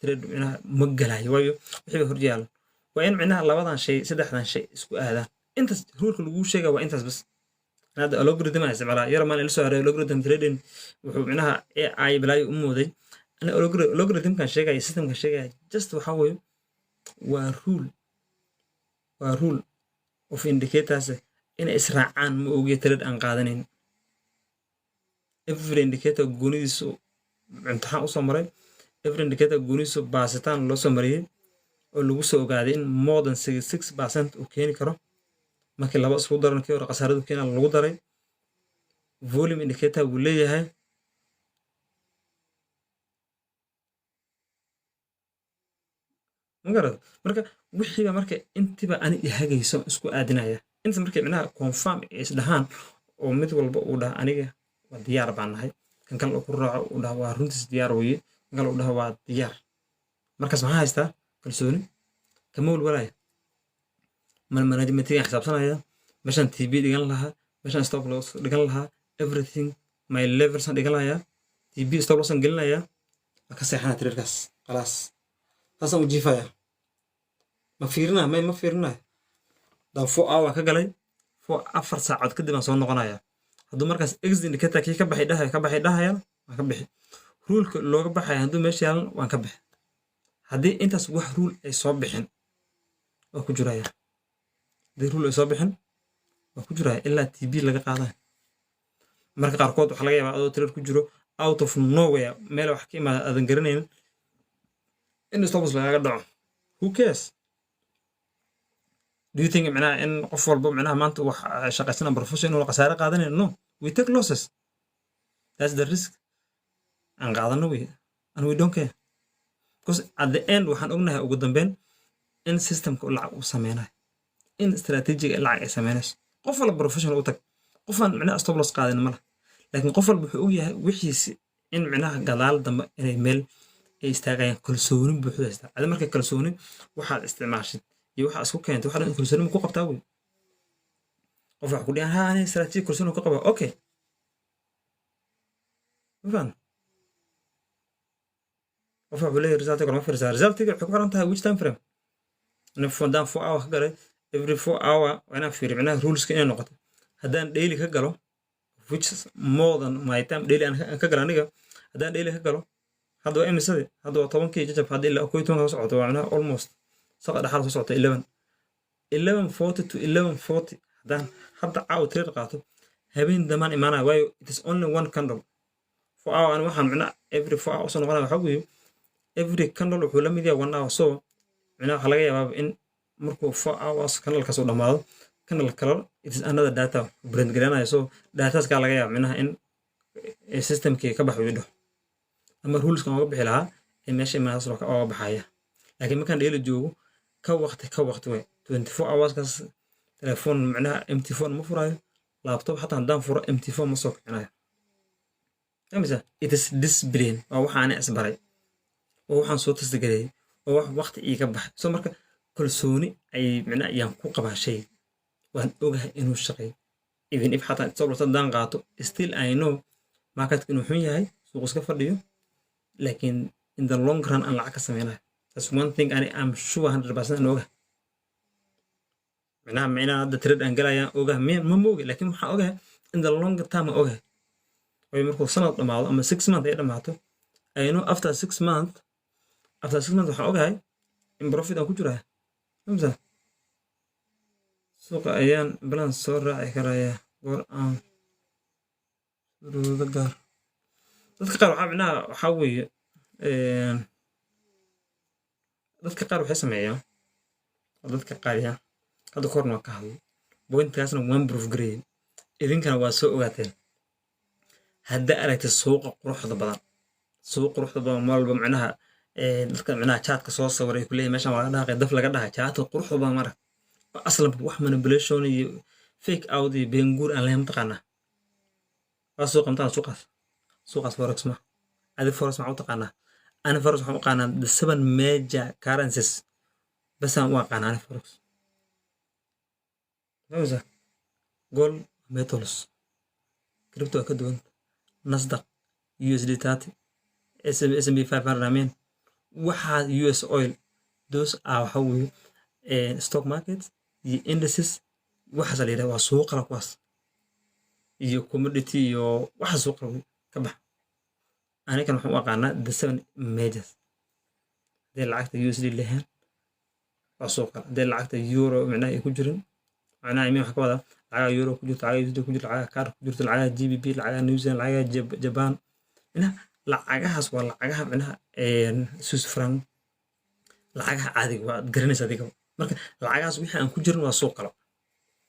trade micnaha ma galayo waayo wixii bay horyaalan waa in micnaha labadan shay saddexdan shay isku aadaan intaas ruulka lagu sheegaa waa intaas bas hadda algorithm aan isticmaalaa yar maan ila soo haray algorithm trading wuxuu micnaha AI balaayo u mooday ana algorithmkan sheegaya systemka sheegaya just waxaa weeye waa rule of indicators inay israacaan ma ogiya trade aan qaadanayn every indicator goonidiisu imtixaan usoo maray every indicator goonidiisu baasitaan loo soo mariyey oo lagu soo ogaaday in more than 66% uu keeni karo markii laba isku daran kii hore khasaaradu keena lagu daray volume indicator wuu leeyahay magarad marka wixiiba marka intiba ani ihagayso isku aadinaya inta markay micnaha confirm is dhahaan oo mid walba uu dhaha aniga waa diyaar baan nahay kan kale ku raaco uu dhaha waa runtiis diyaar weeye kan kale uu dhaha waa diyaar markaas maxaa haystaa kalsooni kama walwalaya management-iga xisaabsanaya meeshan TB dhigan lahaa meeshan stop loss dhigan lahaa everything my levels dhigan lahaa TB stop loss gelinaya ka seexana traderkaas khalaas taasaan u jiifaya ma fiirinaa dan 4 hour ka galay 4 saacood kadib aan soo noqonaya hadduu markaas exit indicator kii ka baxay dhahaya waan ka bixi ruleka looga baxaya hadduu meesha yaalan waan ka bixi haddii intaas wax rule ay soo bixin waa ku jiraya haddii rule ay soo bixin waa ku jiraya ilaa TB laga qaadayo marka qaarkood waxaa laga yaabaa adoo trade ku jiro out of nowhere meel wax ka imaada aadan garanaynin in stop loss lagaga dhaco who cares do you think معناها إن قفل بوم معناها ما أنت شقيسنا بروفيشنال ولا قصارى قاعدين no we take losses that's the risk and قاعدين we and we don't care because at the end waxaan ognahay ugu dambeyn in systemka lacag uu sameynayo in istaraatiijiga lacag ay sameynayso qof walba professional u tag qofaan micnaha stop loss qaadin ma laha laakiin qof walba wuxuu ogyahay wixiisi in micnaha gadaal dambe inay meel ay istaagayaan kalsooni buuxda haystaa adi marka kalsooni waxaad isticmaashid iyo waxaa isku keentay waxaa in kalsooni ku qabtaa wey qof wax ku dhihan ha ani istaraatiiji kalsooni ku qabaa okay mafaan qof wuxuu leeyahay resultiga lama fiirsaa resultiga waxay ku xiran tahay which time frame أنا فدان 4 hour كقرأ every 4 hour وأنا في معناه rules كأنه نقطة هدان daily كقرأ which is more than my time daily أنا كقرأ نيجا هدان daily كقرأ هذا أي مثال هذا طبعا كي جاب هذا إلا أكوي تون كوسعة وأنا almost سقط حال كوسعة 11:40 to 11:40 هدان حتى عاو تري قاطو هبين دمان إيمانا واي it is only one candle 4 hour أنا واحد معناه every 4 hours أنا وانا حقوي every candle وحول ميديا 1 hour so معناه waxaa laga yaabaa in markuu 4 hours kanalka soo dhamaado kanal kale it is another data brand garanayo so dataas ka laga yaabaa micnaha in systemkii ka baxo widho ama rules kan uga bixi lahaa in meesha imaas loo ka baxaya laakiin markaan dheeli joogo ka waqti way 24 hours kaas telefoon micnaha empty phone ma furayo laptop xataa haddaan furo empty phone ma soo kicinayo amisa it is discipline waa waxaan isbaray oo waxaan soo tasdigalay oo wax waqti iiga baxay soo marka kalsooni ay micna ayaan ku qabaa shay waan ogahay inuu shaqeeyo even if xataa sababta daan qaato still I know market inuu xun yahay suuq iska fadhiyo laakiin in the long run aan lacag ka sameynayo that's one thing I'm sure 100% aan ogahay micnaha hadda trade aan galayaan ogahay ma moogi laakiin waxaan ogahay in the long term aan ogahay way markuu sanad dhamaado ama 6 months ay dhamaato I know after 6 months waxaan ogahay in profit aan ku jiraa hamsa suuqa ayaan balance soo raaci karayaa goor aan suruuda gaar dadka qaar waxaa weeye dadka qaar waxay sameeyaan dadka qaar yaa hadda korna waa ka hadlay pointkaasna waan proof gareeyay idinkana waa soo ogaateen hadda aragtay suuqa quruxda badan maalba micnaha dadka micnaha chatka soo sawiray kulay meeshan waa dhaqay daf laga dhahay chatka quruxda badan marag aslan wax manipulation iyo fake out iyo beenguur aan lahayn taqaana waa soo qamtaan suuqaas forex ma adi forex ma u taqaana ana forex waxaan u qaanan the 7 major currencies bas aan u aqaana ana forex hamza gold metals crypto ka duwan nasdaq USD 30 S&P 500 amen waxaa US oil those are waxa weeye stock market iyo indices waxaas la yiraahdaa waa suuq kala kuwaas iyo commodity iyo waxa suuq ka bax aniga waxaan u aqaanaa the 7 majors de lacagta USD leeyahay waa suuq kala de lacagta euro macna ay ku jirin macna ay wax ka wada lacag euro ku jirto lacag USD ku jirto lacag kaar ku jirto lacag GBP lacag New Zealand lacag Japan ina lacagahaas waa lacagaha micnaha Swiss franc lacagaha caadiga waa garanaysa adiga marka lacagahaas wixii aan ku jirin waa suuq kale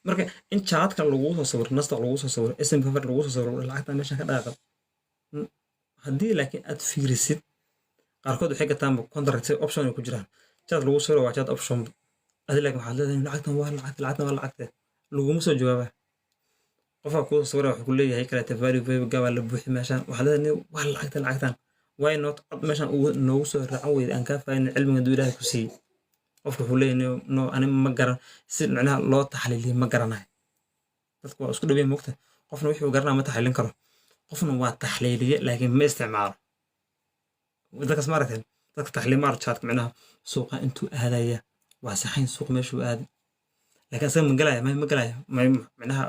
marka in chartka lagu soo sawiro nasdaq lagu soo sawiro S&P 500 lagu soo sawiro lacagta meesha ka dhaaqad haddii laakiin aad fiirisid qaarkood waxay gataan contract option ay ku jiraan chart lagu sawiro waa chart option adi laakiin waxaad leedahay lacagtan waa lacagta laguma soo jawaaba qofka ku sawira wuxuu leeyahay kala value gaba la buuxi meeshan waxa leedahay waa lacagtan why not meeshan uu noogu soo raacan weyd aan ka faa'iidin cilmiga duulaha ku siiyay qofka wuxuu leeyahay no ani ma garan si macnaha loo taxliiliyo ma garanayo dadku waa isku dhaweey moogta qofna wuxuu garanaa ma taxliilin karo qofna waa taxliiliye laakiin ma isticmaalo dadka smartan dadka taxliimar chat macnaha suuqa intuu aadaya waa saxin suuq meeshuu aaday laakiin asaga ma galaya macnaha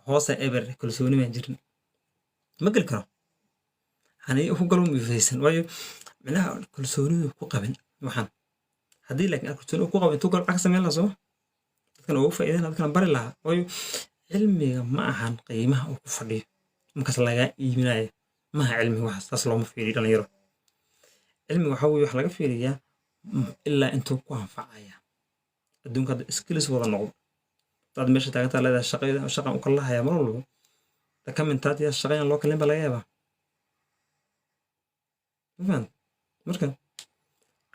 hoose ever kalsooni ma jirin ma gal karo hani ku galo mifaysan waayo macnaha kalsoonidu ku qabin waxaan haddii laakiin kalsooni ku qabin intuu gal cag sameyn la soo dadkan ugu faa'iideen dadkan bari lahaa waayo cilmiga ma ahan qiimaha uu ku fadhiyo markaas laga iibinayo ma aha cilmiga wax taas looma fiiriyo dhalinyaro cilmiga waxa weeye wax laga fiiriyaa ilaa intuu ku anfacaya adduunka skills wada noqdo dad meesha taagantaa leedahay shaqan u kala haya mar walba da commentaad ya shaqayn loo kalin baa laga yaabaa marka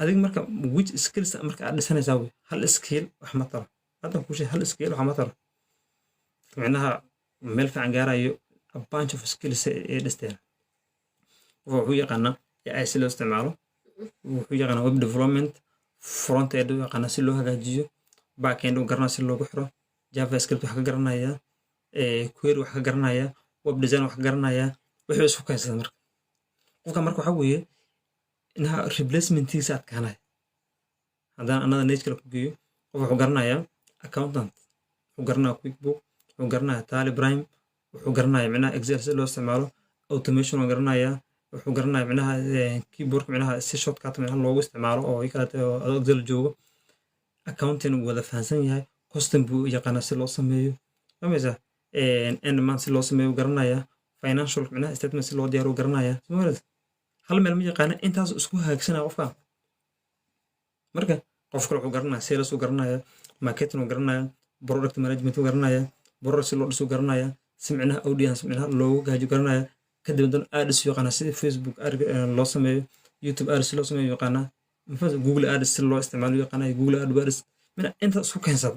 adiga marka which skills marka aad dhisanaysaa wey hal skill wax ma taro hadda ku sheeg hal skill wax ma taro macnaha meel fiican gaarayo a bunch of skills ee dhisteen wuxuu yaqaanaa AI si loo isticmaalo wuxuu yaqaanaa web development front end uu yaqaanaa si loo hagaajiyo back end uu garanaa si loogu xiro javascript wax ka garanaya query wax ka garanaya web design wax ka garanaya wixii isku kaysada marka qofka marka waxa weeye inaha replacementiisa adkaanaya haddana another niche kale ku geeyo qof wuxuu garanayaa accountant wuxuu garanayaa quickbook wuxuu garanayaa tally prime wuxuu garanayaa macnaha excel si loo isticmaalo automation uu garanayaa wuxuu garanayaa macnaha keyboard macnaha si shortcut macnaha loogu isticmaalo oo kala tahay excel joogo accounting uu wada fahansan yahay custom buu yaqaanaa si loo sameeyo famisa end month si loo sameeyo garanayaa financial macnaha statement si loo diyaariyo garanayaa hal meel ma yaqaana intaas isku hagaagsanaa qofka marka qof kale wuxuu garanayaa sales uu garanayaa marketing uu garanayaa product management uu garanayaa product si loo dhiso garanayaa si macnaha audience macnaha loogu gaajo garanayaa kadib dan ads yaqaanaa sida Facebook loo sameeyo YouTube ads si loo sameeyo yaqaanaa Google ads si loo isticmaalo yaqaanaa Google AdWords mana inta isku keensad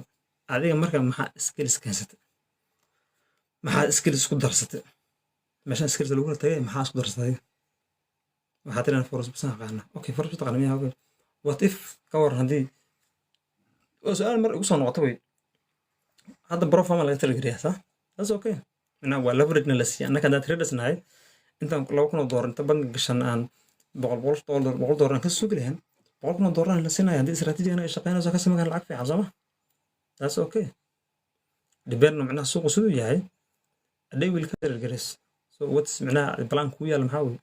adiga marka maxaa skills keensatay maxaa skills isku darsatay meesha skills lagu tagay maxaa isku darsatay waxaa tiraan force bas aqaana okay force taqaana miyaa okay what if ka war hadii su'aal mar ugu soo noqoto way hadda profile laga tiriyaa sax that's okay ina waa leverage la siiyaa annaka dad traders nahay intaan $2,000 inta bank gashan aan $100 aan ka sugi lahayn $100 la siinaya hadii istaraatiiji ay shaqeynayso ka sameeyaan lacag fiican sama that's okay dibadna macnaha suuqu siduu yahay they will consider grace so what's macnaha plan ku yaal maxaa weey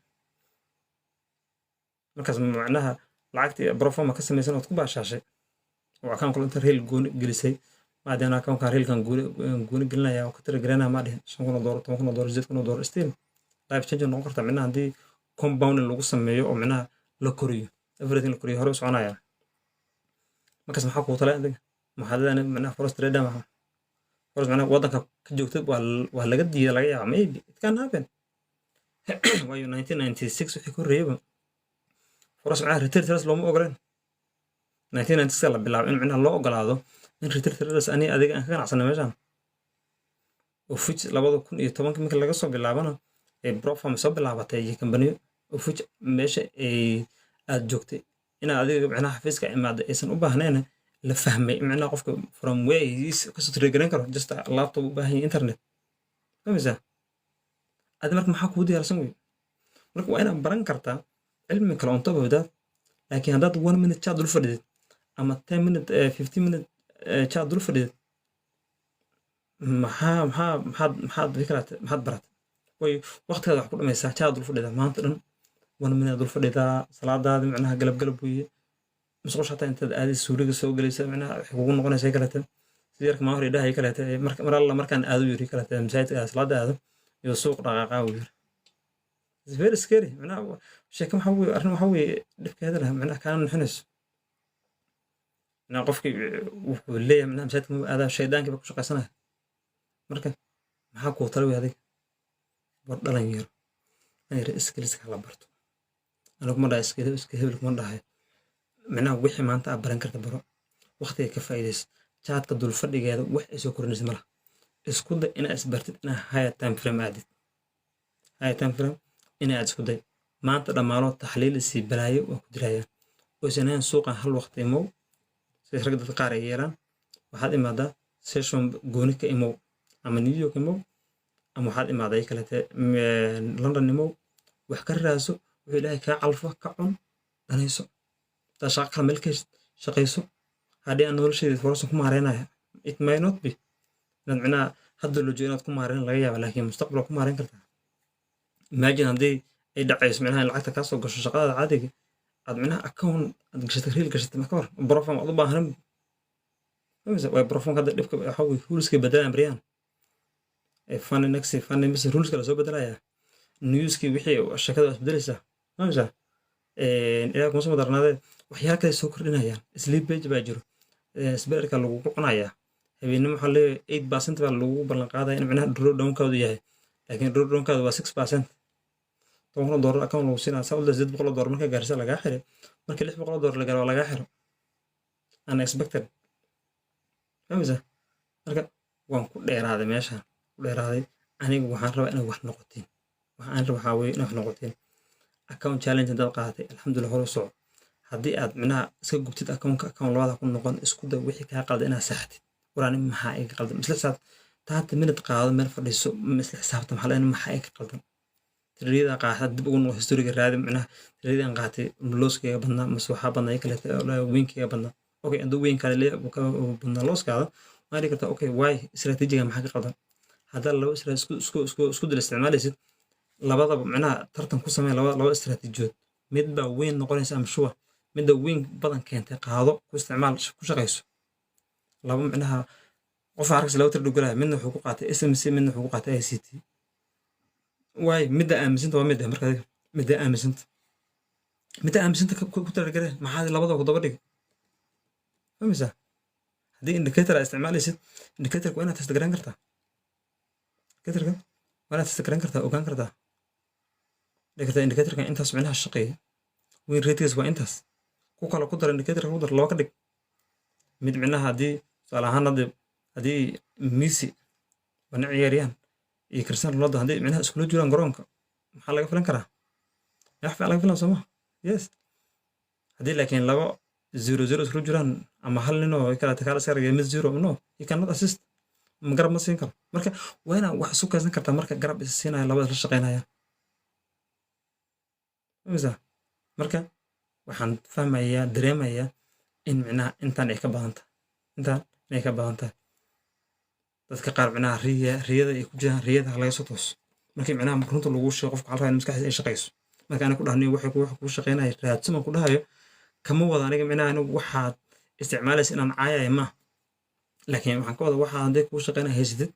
markaas macnaha lacagtii proforma ka samaysan oo ku baashaashay oo akaan kula inta reel gooni gelisay maadaama akaan ka reelkan gooni gelinaya oo ka tira garanaa ma dhihin $5,000 $10,000 $7,000 still life change noqon karta macnaha hadii compound lagu sameeyo oo macnaha la koriyo everything la koriyo hore u soconaya markaas maxaa ku talay adiga maxaadana macnaha forest trader maxaa forest macnaha wadanka ka joogtay waa laga diiday laga yaabaa maybe it can happen waayo 1996 wixii ku reebay forest macnaha retail traders looma ogoleen 1996 la bilaabay in macnaha loo ogolaado in retail traders ani adiga aan ka ganacsano meeshan oo fuj 2010 markii laga soo bilaabana ee Proform soo bilaabatay iyo company oo fuj meesha ay aad joogtay in adiga macnaha xafiiska imaada aysan u baahnayn la fahmay macnaha qofka from where he is ka soo triggerin karo just laptop u baahan internet famisa adi marka maxaa ku diyaarsan wey marka waa inaad baran kartaa cilmi kale on top of that laakiin haddaad 1 minute chat dul fadhidid ama 10 minute 15 minute chat dul fadhidid maxaad fikrata maxaad barat way waqtigaada wax ku dhamaysaa chat dul fadhida maanta dhan 1 minute dul fadhida salaadaada macnaha galab weeye مسقوش حتى أنت هذه السورية سوق اللي سمعنا حقوقنا قلنا شيء كلته سيرك ما هو ريده هي كلته مر الله مركان هذا يوري كلته مساعد أصلا هذا يسوق رقاقة وير it's very scary معناه شيء كم حوي أرنا حوي دفك هذا له معناه كان نحنس أنا قفك واللي معناه مساعد هذا الشيء دانك بكش قسنا مركان ما حكوا طلبي هذه برضه ينير أنا رئيس على برضه أنا كم رئيس كده كم رأي macnaha wixii maanta aad baran karta baro waqtiga ka faa'iideyso chatka dul fadhigeeda wax ay soo korinaysa malaha isku day inaad isbartid inaad higher time frame aadid higher time frame inaad isku day maanta dhammaano taxliil sii balaayo waa ku dirayaan oysanaan suuqan hal waqti imow si rag dadka qaar ay yeelaan waxaad imaadaa session gooni ka imow ama New York imow ama waxaad imaadaa ay kalete London imow wax ka raaso wuxuu ilaahay kaa calfa ka cun danayso شاق ملكش شقيسو هذه أنا أول شيء فرصة كم عارينها it may not be لأن معنا حد اللي جينا كم عارين لقيا ولكن مستقبل كم عارين كرتها imagine هذه إذا عايز منها العادة كاسو قش شقاد عادي عاد منها أكون قشة تغيير قشة مكار بروفهم أضبع هنم بروفهم هذا اللي بكو حوي هولس كي بدل أمريان فن نكسي فن بس هولس كلا زو بدلايا نيوز كي وحي والشكل بس بدلسه ما مزح إذا كنت مدرنا waxyaalo kale soo kordhinayaan sleep page baa jiro isbeerka lagu qonaya habeenimo waxa le 8% baa lagu ballan qaaday in macnaha draw down kaadu yahay laakiin draw down kaadu waa 6% $10,000 account lagu siinaa saa u daa $800 markaa gaarsiisa lagaa xiray markii $600 la gaaro waa lagaa xiro unexpected fahmaysaa marka waan ku dheeraaday meeshaan ku dheeraaday anigu waxaan rabaa inaad wax noqotiin waxaan rabaa waxaa weeye inaad wax noqotiin account challenge haddaad qaadatay alxamdulillah hore u soco haddii aad micnaha iska gubtid account labada ku noqon isku day wixii kaa qalda inaad saxtid waraan maxaa iga qaldan isla xisaab taata minute qaado meel fadhiiso isla xisaabta maxaa iga qaldan tiriyada qaata dib ugu noqo historiga raadi micnaha tiriyada aan qaatay looskayga badnaa mase waxaa badnaa kale wiinkayga badnaa okay anduu wiin kale badnaa looskaada waxaa dhihi kartaa okay waay istaraatiijiga maxaa ka qaldan haddaad laba isku dil isticmaalaysid labadaba micnaha tartan ku samee laba istaraatiijiyood mid baa weyn noqonaysa ama shuwa midda weyn badan keentay qaado ku isticmaal ku shaqayso laba micnaha qof aragsi laba tir dhugulaya midna wuxuu ku qaatay SMC midna wuxuu ku qaatay ICT waay midda aaminsanta waa midda markaa midda aaminsanta ku talagalay maxaa labada ku daba dhig fahmaysaa haddii indicator aad isticmaalaysid indicatorka waa inaad test garan kartaa indicatorka waa inaad test garan kartaa ogaan kartaa dhigata indicatorka intaas micnaha shaqeeya win ratekiis waa intaas ku kala ku dar indicatorka ku dar laba ka dhig mid micnaha haddii tusaale ahaan haddii Messi wana ciyaariyaan iyo Cristiano Ronaldo haddii micnaha iskula jiraan garoonka maxaa laga filan karaa wax fiican laga filan soo ma yes haddii laakiin laba 0-0 iskula jiraan ama hal nin oo kala tagaala saraya mid 0 no you cannot assist ma garab ma siin karo marka waa inaad wax isu kaysan kartaa marka garab is siinaya labada la shaqeynayaan marka waxaan fahmayaa dareemayaa in micnaha intaan ay ka badan tahay dadka qaar micnaha riyada ay ku jiraan riyada laga soo tooso markii micnaha runta lagu sheego qofka waxaa in maskaxdiisa ay shaqayso marka aniga ku dhahnayo waxay ku shaqeynaya raadsan ku dhahayo kama wada aniga micnaha anigu waxaad isticmaalaysa inaan caayaya ma laakiin waxaan ka wada waxaa hadday kuu shaqeynaya haysatid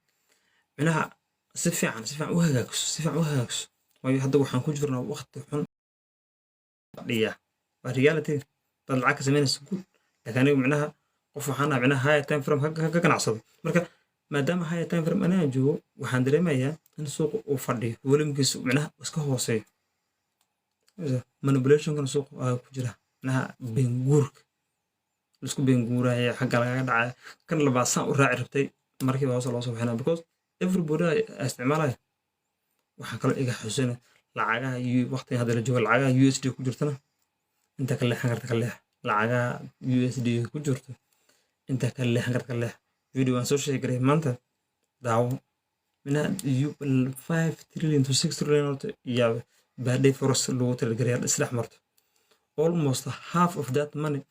micnaha si fiican u hagaagso waayo hadda waxaan ku jirnaa waqti xun dhiya waa reality dad lacag ka samaynaysa guud laakiin anigu micnaha qof waxaan ahaa micnaha higher time frame ka ganacsado marka maadaama higher time frame anaa joogo waxaan dareemayaa in suuqa uu fadhiyo volumekiisu micnaha iska hooseeyo manipulationkana suuqa waa ku jira micnaha beenguurka laisku beenguuraya xagga lagaga dhacaya kan labaad saan u raaci rabtay markiiba hoose loo soo bixinaa because everybody isticmaalaya waxaa kaloo iga xusina lacagaha waqtiga hadda la joogo lacagaha USD ku jirtana inta ka leexan karta ka leex lacagaha USD ku jirto inta ka leexan karta ka leex video aan soo sheegay maanta daawo mina 5 trillion to 6 trillion iyo baaday force lagu talagalay isla marto almost half of that money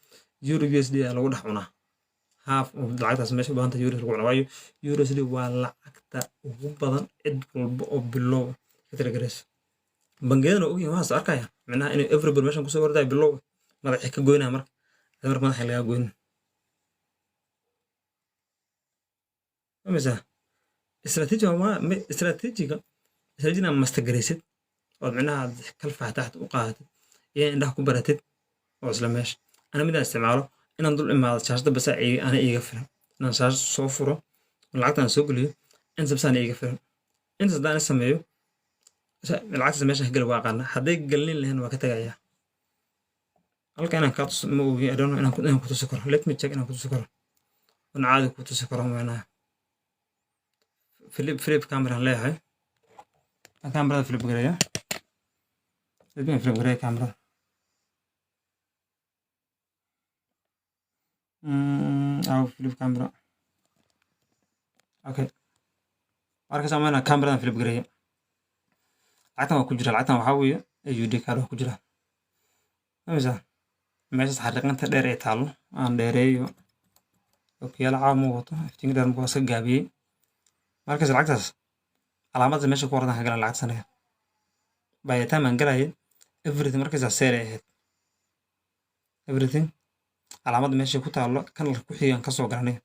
euro USD lagu dhax cunaa half of lacagtaas meesha u baahanta euro lagu cunaa waayo USD waa lacagta ugu badan cid walba oo bilow ka talagalay bangiyadana ogyihiin waxaas arkaya micnaha inay everybody meeshan kusoo wardaay bilow madaxay ka goynaya marka madaxa laga goyn مثلا استراتيجية ما استقريت oo micnaha kalfaha taxta u qaadatid iyo indhaha ku baratid oo isla meesha ana midaan isticmaalo inaan dul imaado shaashada bas ana iiga filan inaan shaashad soo furo lacagtaan soo geliyo inta basaan iiga filan inta haddaan sameeyo lacagtaas meesha geli waa aqaana hadday gelin lahayn waa ka tagayaa halka inaan kaa tuso ma ogi I don't know inaan ku tusi karo let me check inaan ku tusi karo wan caadi ku tusi karo micnaha flip camera leeyahay camera flip gareeya Let's flip gareeya camera I'll flip camera okay marka sameeyna camera flip gareeya lacagtan waa ku jira lacagtan waxaa weeye UD card ku jira meeshaas xariiqanta dheer ee taalo aan dheereeyo okiyaala caamo wato iftiinka dheer markaa iska gaabiyey markaas lacagtaas calaamadda meesha ku qoran ka galan lacag sanaya by the time aan galayay everything markaas sare ahayd everything calaamadda meesha ku taalo kanalka ku xigan ka soo garanay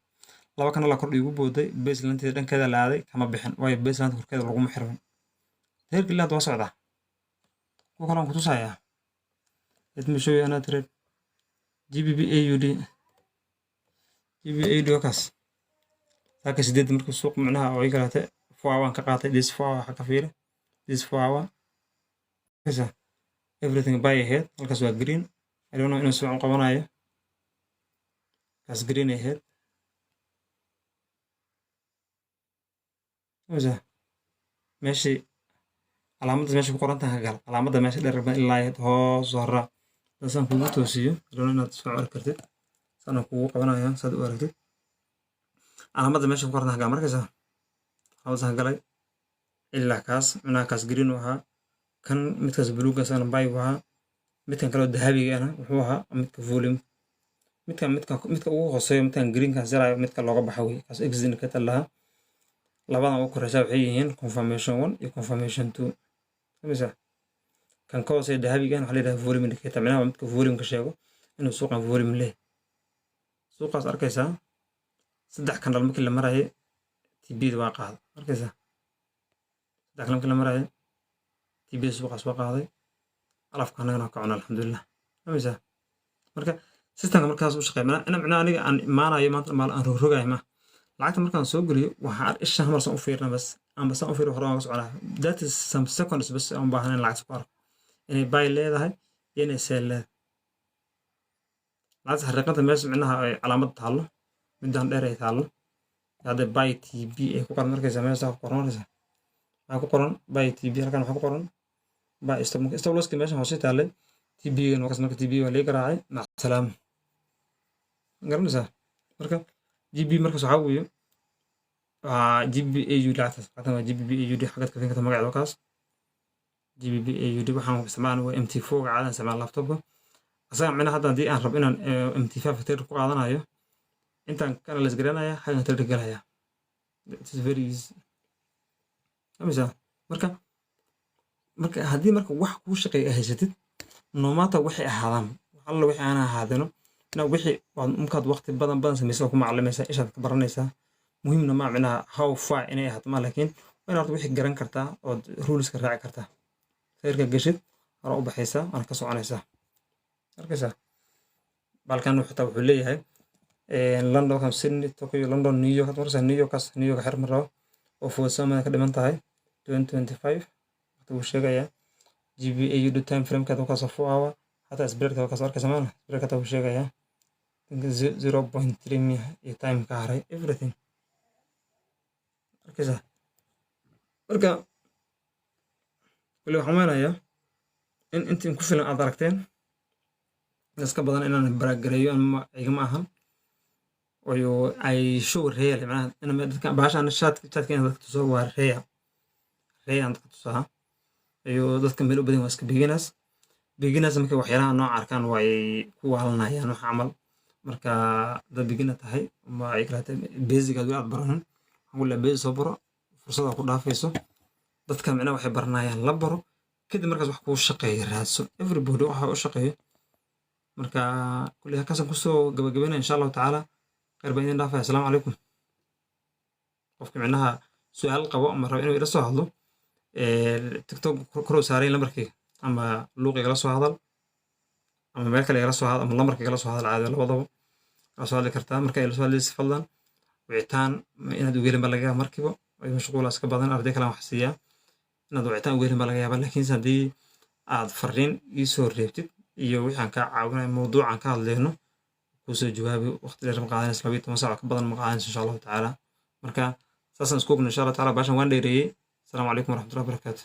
laba kanal kor igu booday baseline dhankeeda la aaday kama bixin waayo baseline korkeeda lagu xirmay heerkii la daba socda ku kalan ku tusaya let me show you another trade GBP wakaas halka sideed markuu suuq macnaha oo ay kalaatay 4 hour ka qaatay this 4 hour ka fiire this 4 hour kasa everything bay ahead halkaas waa green I don't know inuu si fiican qabanayo kaas green ahead kasa meeshii calaamadda meesha ku qoran tahay gal calaamadda meesha dheer baan ilaa hoos soo raac dadaan kugu toosiyo I don't know inaad si fiican u arki kartid sana kugu qabanaya saad u aragtid calaamadda meesha ku qoran tahay gal markaysa hawsaan galay ilaa kaas minaa kaas green u ahaa kan midkaas buluuga sana bay u ahaa midkan kale oo dahabiga ana wuxuu ahaa midka volume midka ugu hooseeyo midkan greenkan zarayo midka looga baxa wey kaas exit indicator lahaa labadan ugu koreysa waxay yihiin confirmation 1 iyo confirmation 2 kamisa kan ka hooseeya dahabigan waxaa la yidhaha volume indicator micnaha midka volume ka sheego inuu suuqan volume leh suuqaas arkaysaa saddex kandal markii la marayay tbda waa qaada arkaysaa saddex kandal markii la marayay tbda suuqaas waa qaaday alafka anagana ka cuna alxamdulilah kamisa marka systemka markaas u shaqeeya micnaha aniga aan imaanayo maanta maal aan rogrogayo ma lacagta markaan soo geliyo waxaan isha hamar san u fiirna bas amba san u fiir hore waan ka soconaa that is some seconds bas aan u baahanayn lacagta ku arko inay buy leedahay iyo inay sell leedahay lacagta xariiqada meesha micnaha ay calaamad taalo midaan dheer ay taalo hadda buy tb ay ku qoran markaysa meesha ku qoran markaysa waxaa ku qoran buy tb halkan waxaa ku qoran buy stop losski meesha hoose taalay tb gan markaas marka tb waa laga garaacay mac salaam garanaysaa marka gb markaas waxaa weeye gbb aud lacagtaas lacagtan waa gbb aud xagad ka finkata magaceeda kaas gbb aud waxaan isticmaalna waa mt4 ga caadan isticmaal laptopka asaga micnaha hadda haddii aan rabo inaan mt5 trader ku qaadanayo intaan analyze garanaya xagan trader galaya it is very easy kamisa marka haddii marka wax kuu shaqeeya haysatid no matter waxay ahaadaan alla wixii aan ahaadino ina wixii markaad waqti badan samaysa ku maclumaysaa ishaad ka baranaysaa muhiimna ma micnaha how far inay ahaato ma laakiin waa inaad wixii garan kartaa oo ruleska raaci kartaa sayrka gashid hore u baxaysaa waana ka soconaysaa arkaysaa balkan wuxuu leeyahay london kan sydney tokyo london new york markaas new york xirma rabo oo foosama ka dhiman tahay 2025 wuu sheegayaa gba u time frame ka kaas 4 hour hata spread ka kaas arkaysaa maana spread ka wuu sheegayaa 0.3 miya iyo time ka haray everything arkaysaa marka wali waxaan meenayaa in intii ku filan aad aragteen iska badan inaan baragareeyo ama igama ahan oo ay show real macnaha in dadka baashan chatka in dadka soo waa real dadka tusaa ayo dadka meel u badan waa iska beginners markay waxyaalaha nooc arkaan way ku waalanayaan wax camal marka dad beginner tahay ma ay kala tahay basic aad baranin waxaan la basic soo baro fursada ku dhaafayso dadka macnaha waxay baranayaan la baro kadib markaas wax ku shaqeeyo raadso everybody waxa u shaqeeyo marka kulli halkaas ku soo gabagabeynaa insha Allah taala khayr baan idin dhaafay assalaamu calaykum qofka macnaha su'aal qabo ama rabo inuu ila soo hadlo tiktok koro saaray lambarkii ama luuqiga la soo hadal ama meel kale la soo hadal ama lambarkii la soo hadal caadi labadaba la soo hadli kartaa marka ila soo hadlaysi fadlan wicitaan inaad u geelin balaga markiiba ay mashquulaas ka badan arday kale wax siiya inaad wicitaan u geelin balaga yaaba laakiin haddii aad fariin ii soo reebtid iyo wixii aan ka caawinay mawduucan ka hadlayno ku soo jawaabi waqti dheer ma qaadanaysa 12 saac ka badan ma qaadanaysa insha Allah taala marka saasan isku ogna insha Allah taala baashan waan dheereeyay السلام عليكم ورحمة الله وبركاته